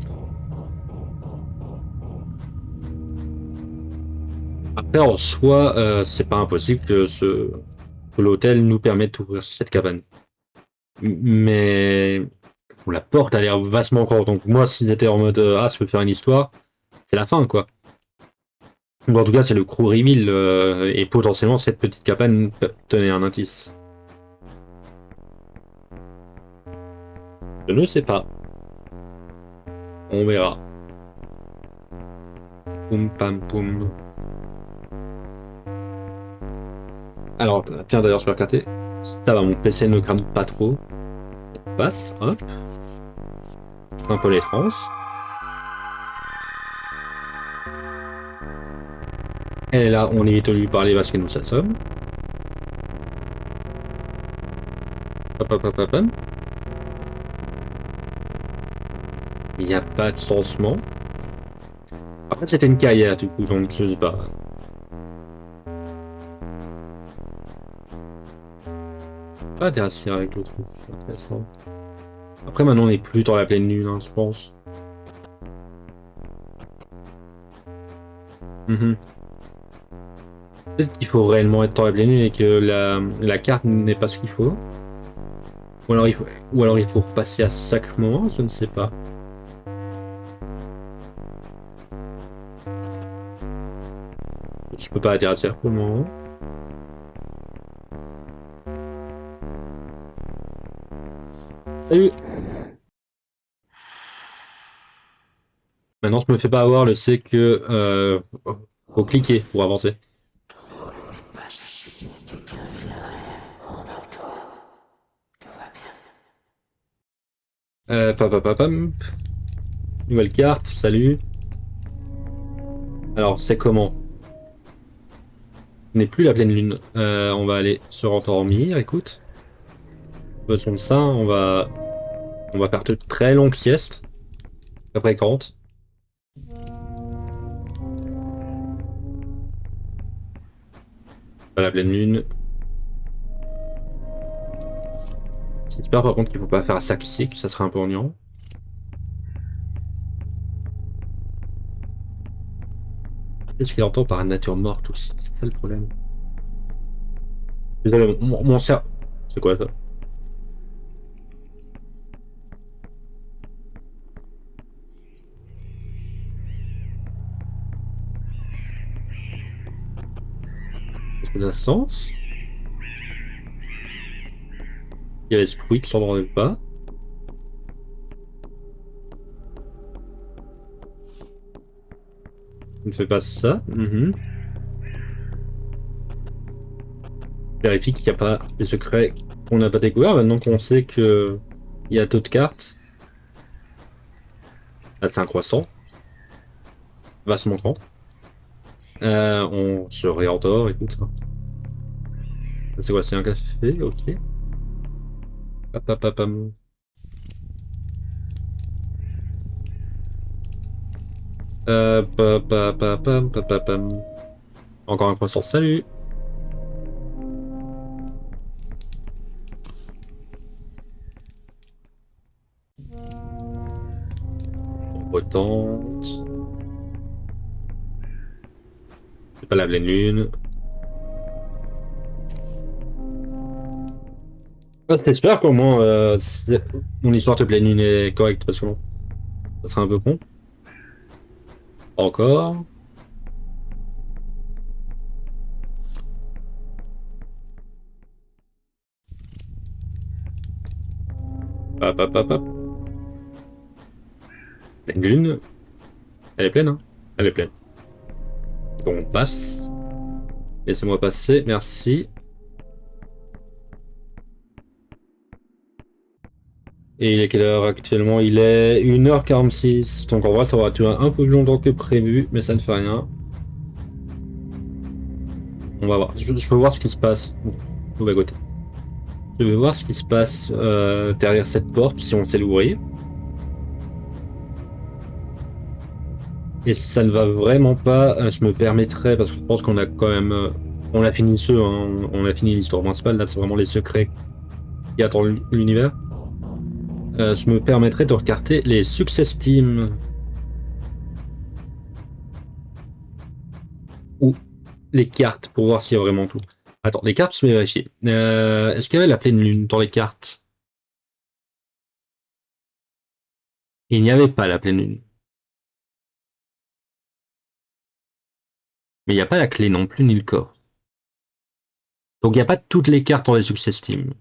Après, en soi, c'est pas impossible que l'hôtel nous permette d'ouvrir cette cabane. Mais bon, la porte a l'air vastement encore. Donc moi, si j'étais en mode je veux faire une histoire, c'est la fin, quoi. Ou en tout cas, c'est le crew reveal et potentiellement cette petite cabane peut tenir un indice. Je ne sais pas. On verra. Poum pam poum. Alors, tiens d'ailleurs, je vais regarder. Ça va, mon PC ne crame pas trop. On passe, hop. C'est un peu l'étrange. Elle est là, on évite de lui parler parce qu'elle nous assomme. Hop, hop, hop, hop, hop. Il n'y a pas de changement. Après, c'était une carrière du coup, donc je sais pas. Pas intéressant avec le truc, c'est intéressant. Après, maintenant, on n'est plus dans la pleine lune, hein, je pense. Peut-être qu'il faut réellement être dans la pleine lune et que la carte n'est pas ce qu'il faut. Ou alors il faut repasser à chaque moment, je ne sais pas. Je peux pas dire à dire pour le moment. Salut! Maintenant, je me fais pas avoir, le c'est que faut cliquer pour avancer. Papapapam. Nouvelle carte, salut. Alors, c'est comment? Ce n'est plus la pleine lune. On va aller se rendormir, écoute. Faisons ça, on va faire de très longues siestes. Après 40. Pas la pleine lune. C'est super par contre qu'il faut pas faire ça cycle, ça serait un peu ennuyant. Qu'est-ce qu'il entend par nature morte aussi? C'est ça le problème. Désolé, mon cerveau. C'est quoi ça? Est-ce que ça a sens? Il y a l'esprit qui s'en rendait pas. Ne fais pas ça. Vérifie qu'il n'y a pas des secrets qu'on n'a pas découvert. Maintenant qu'on sait que il y a d'autres cartes. Là, c'est un croissant. Vastement grand. On se réendort, écoute. C'est quoi? C'est un café? Ok. Papapapam. Papapapam. Encore un croissant. Salut! On retente. C'est pas la pleine lune. Ah, j'espère qu'au moins mon histoire de pleine lune est correcte parce que bon, ça serait un peu con. Encore. Hop, hop, hop, hop. Pleine lune. Elle est pleine, hein? Elle est pleine. Bon, on passe. Laissez-moi passer, merci. Et il est quelle heure actuellement? Il est 1h46. Donc en vrai, ça va durer un peu plus longtemps que prévu, mais ça ne fait rien. On va voir. Je veux voir ce qui se passe. On va côté. Je veux voir ce qui se passe derrière cette porte, si on sait l'ouvrir. Et si ça ne va vraiment pas, je me permettrai, parce que je pense qu'on a quand même... on a fini on a fini l'histoire principale, là c'est vraiment les secrets qui attendent l'univers. Je me permettrai de regarder les success teams. Ou les cartes, pour voir s'il y a vraiment tout. Attends, les cartes, je vais vérifier. Est-ce qu'il y avait la pleine lune dans les cartes? Il n'y avait pas la pleine lune. Mais il n'y a pas la clé non plus, ni le corps. Donc il n'y a pas toutes les cartes dans les success teams.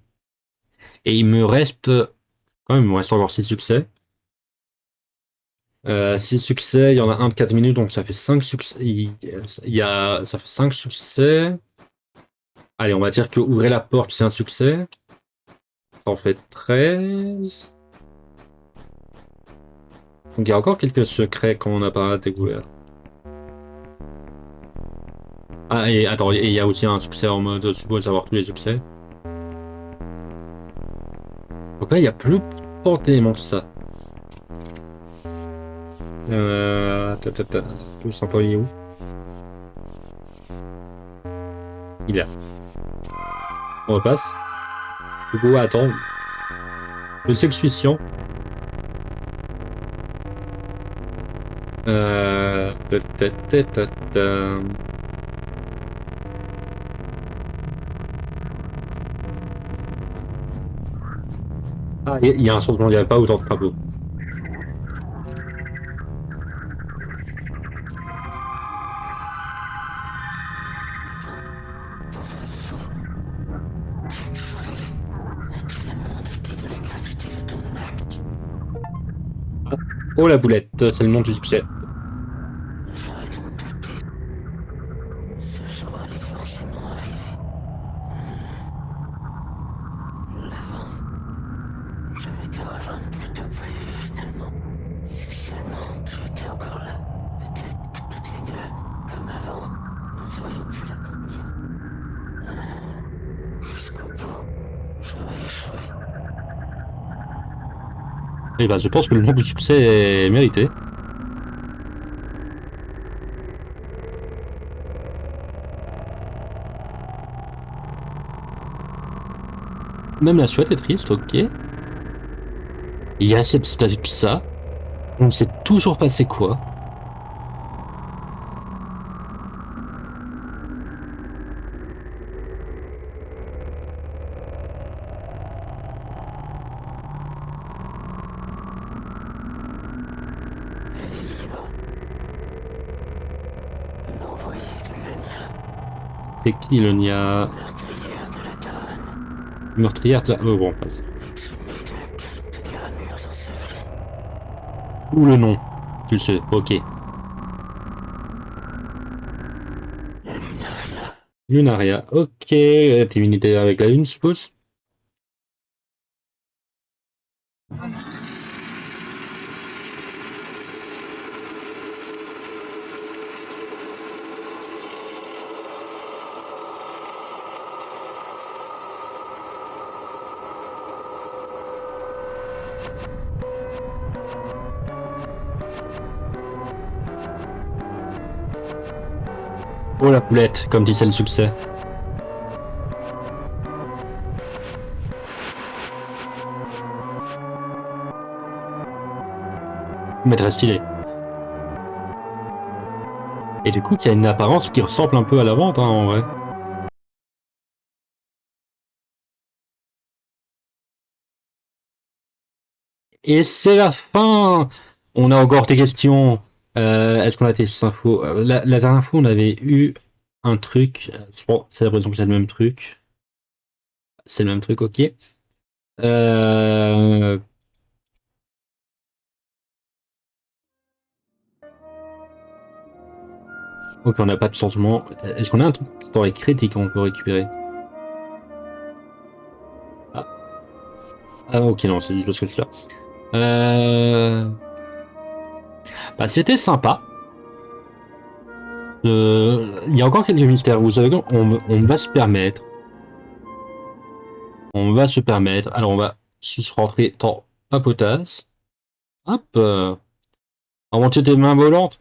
Et il me reste... Quand même, il me reste encore 6 succès. 6 succès, il y en a un de 4 minutes, donc ça fait 5 succès. Ça fait 5 succès. Allez, on va dire que ouvrir la porte, c'est un succès. Ça en fait 13. Donc il y a encore quelques secrets qu'on n'a pas découvert. Ah, et attends, il y a aussi un succès en mode je suppose avoir tous les succès. Donc là, il y a plus tant d'éléments que ça. Le sympa, il est où? Il est là. On repasse. Du coup, attends. Je sais que je suis chiant. Ta, ta, ta, ta, ta. Ah, il y a un changement, il n'y avait pas autant de travaux. Pauvre fou. J'ai tout fait. Et tout le monde était de la gravité de ton acte. Oh la boulette, c'est le nom du succès. J'aurais dû me douter. Ce jour allait forcément arriver. L'avant. Je vais te rejoindre plus tôt que prévu finalement. Si seulement tu étais encore là. Peut-être que toutes les deux, comme avant, nous aurions pu la contenir. Jusqu'au bout, j'aurais échoué. Et bah, je pense que le nom du succès est mérité. Même la chouette est triste, ok. Il y a cette statue que ça. On ne sait toujours pas c'est quoi. Elle est libre. L'envoyé de Lenia, C'est qui le Nia? meurtrière de la Tarane, Meurtrière de la... Oh bon, passe. exhumée de la crypte des ramures ensevelies. Ou le nom. Tu le sais, ok. Lunaria, Lunaria, ok. T'es une idée avec la lune, je suppose? Oh la poulette, comme disait le succès. Mais très stylé. Et du coup, il y a une apparence qui ressemble un peu à la vente, hein, en vrai. Et c'est la fin. On a encore des questions. Est-ce qu'on a des infos? La dernière fois, on avait eu un truc. Bon, c'est l'impression que c'est le même truc. C'est le même truc, ok. Euh... Ok, on n'a pas de changement. Est-ce qu'on a un truc dans les critiques qu'on peut récupérer? Ah, ah ok, non, c'est juste parce que là. Bah, c'était sympa. Il y a encore quelques mystères. Vous savez, on va se permettre. On va se permettre. Alors, on va juste rentrer dans papotage. Hop. Avant de jeter des mains volantes.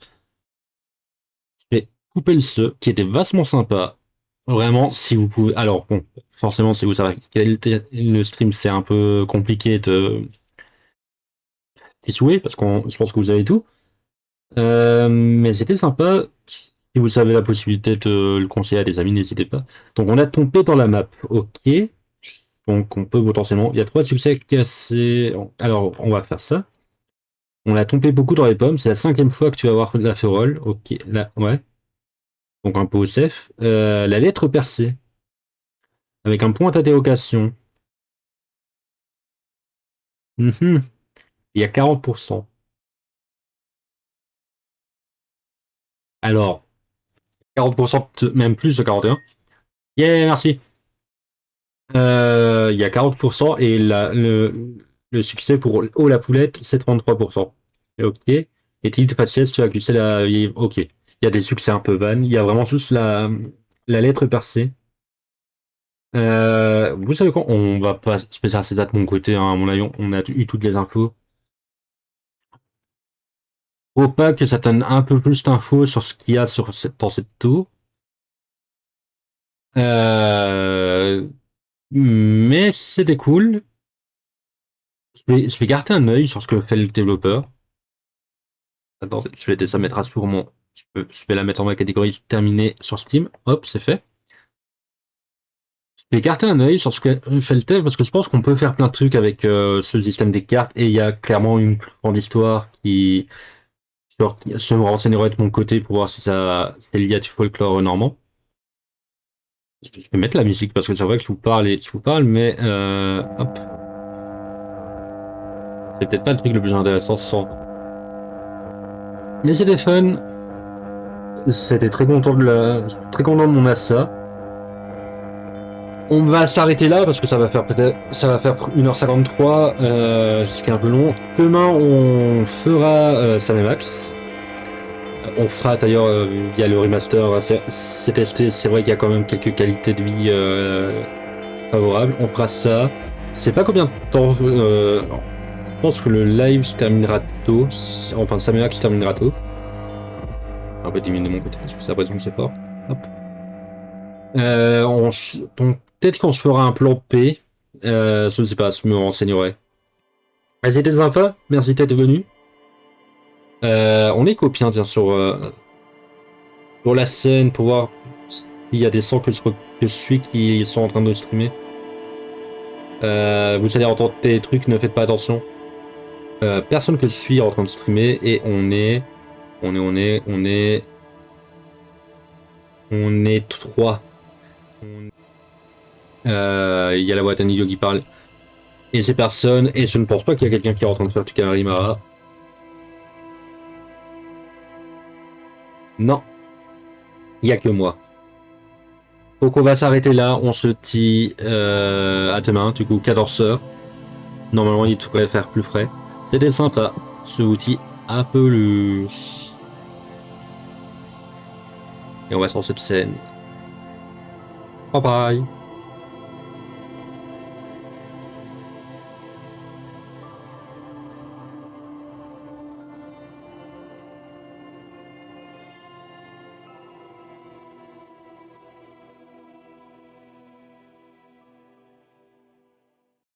Je vais couper le ce, qui était vachement sympa. Vraiment, si vous pouvez. Alors, bon, forcément, si vous savez le stream, c'est un peu compliqué de souhaits, parce qu'on je pense que vous avez tout. Mais c'était sympa. Si vous avez la possibilité de le conseiller à des amis, n'hésitez pas. Donc, on a tombé dans la map. Ok. Donc, on peut potentiellement. Il y a 3 succès cassés. Alors, on va faire ça. On a tombé beaucoup dans les pommes. C'est la 5e fois que tu vas avoir la férole. Ok, là, ouais. Donc, un pot SF. La lettre percée. Avec un point d'interrogation. Mhm. Il y a 40%. Alors, 40%, même plus de 41. Yeah, merci. Il y a 40% et le succès pour Oh la poulette, c'est 33%. Ok. Et tilt faciès, tu as accusé la... Ok. Il y a des succès un peu vannes. Il y a vraiment juste la lettre percée. Vous savez quoi? On va pas spécialiser ça de mon côté, hein, à mon avis, on a eu toutes les infos. Faut pas que ça donne un peu plus d'infos sur ce qu'il y a dans cette tour. Euh, mais c'était cool. Je vais garder un œil sur ce que fait le développeur. Attends, je vais ça mettre à ce pour mon Je vais la mettre en ma catégorie terminée sur Steam. Hop, c'est fait. Je vais écarter un œil sur ce que fait le dev parce que je pense qu'on peut faire plein de trucs avec ce système des cartes et il y a clairement une plus grande histoire qui se renseignerait de mon côté pour voir si ça c'est lié à du folklore normand. Je vais mettre la musique parce que c'est vrai que je vous parle et je vous parle, mais hop. C'est peut-être pas le truc le plus intéressant sans. Mais c'était fun. C'était très content très content de mon assa. On va s'arrêter là parce que ça va faire 1h53, ce qui est un peu long. Demain on fera Sam et Max. On fera d'ailleurs via le remaster, c'est testé, c'est vrai qu'il y a quand même quelques qualités de vie favorables. On fera ça. Je sais pas combien de temps. Je pense que le live se terminera tôt. Enfin, Sam et Max se terminera tôt. On va diminuer de mon côté parce que ça présume que c'est fort. Hop. Donc peut-être qu'on se fera un plan P. Je ne sais pas, je me renseignerai. C'était sympa, merci d'être venu. On est copiens bien sûr sur la scène pour voir s'il y a des sons que je suis qui sont en train de streamer. Vous allez entendre des trucs, ne faites pas attention. Personne que je suis est en train de streamer et on est 3. Il y a la boîte à Nidio qui parle. Et c'est personne, et je ne pense pas qu'il y a quelqu'un qui est en train de faire Tukarimara. Non. Il n'y a que moi. Donc on va s'arrêter là, on se dit à demain, du coup 14h. Normalement il devrait faire plus frais. C'était sympa, ce outil un peu le... Et on va sur cette scène. Bye bye.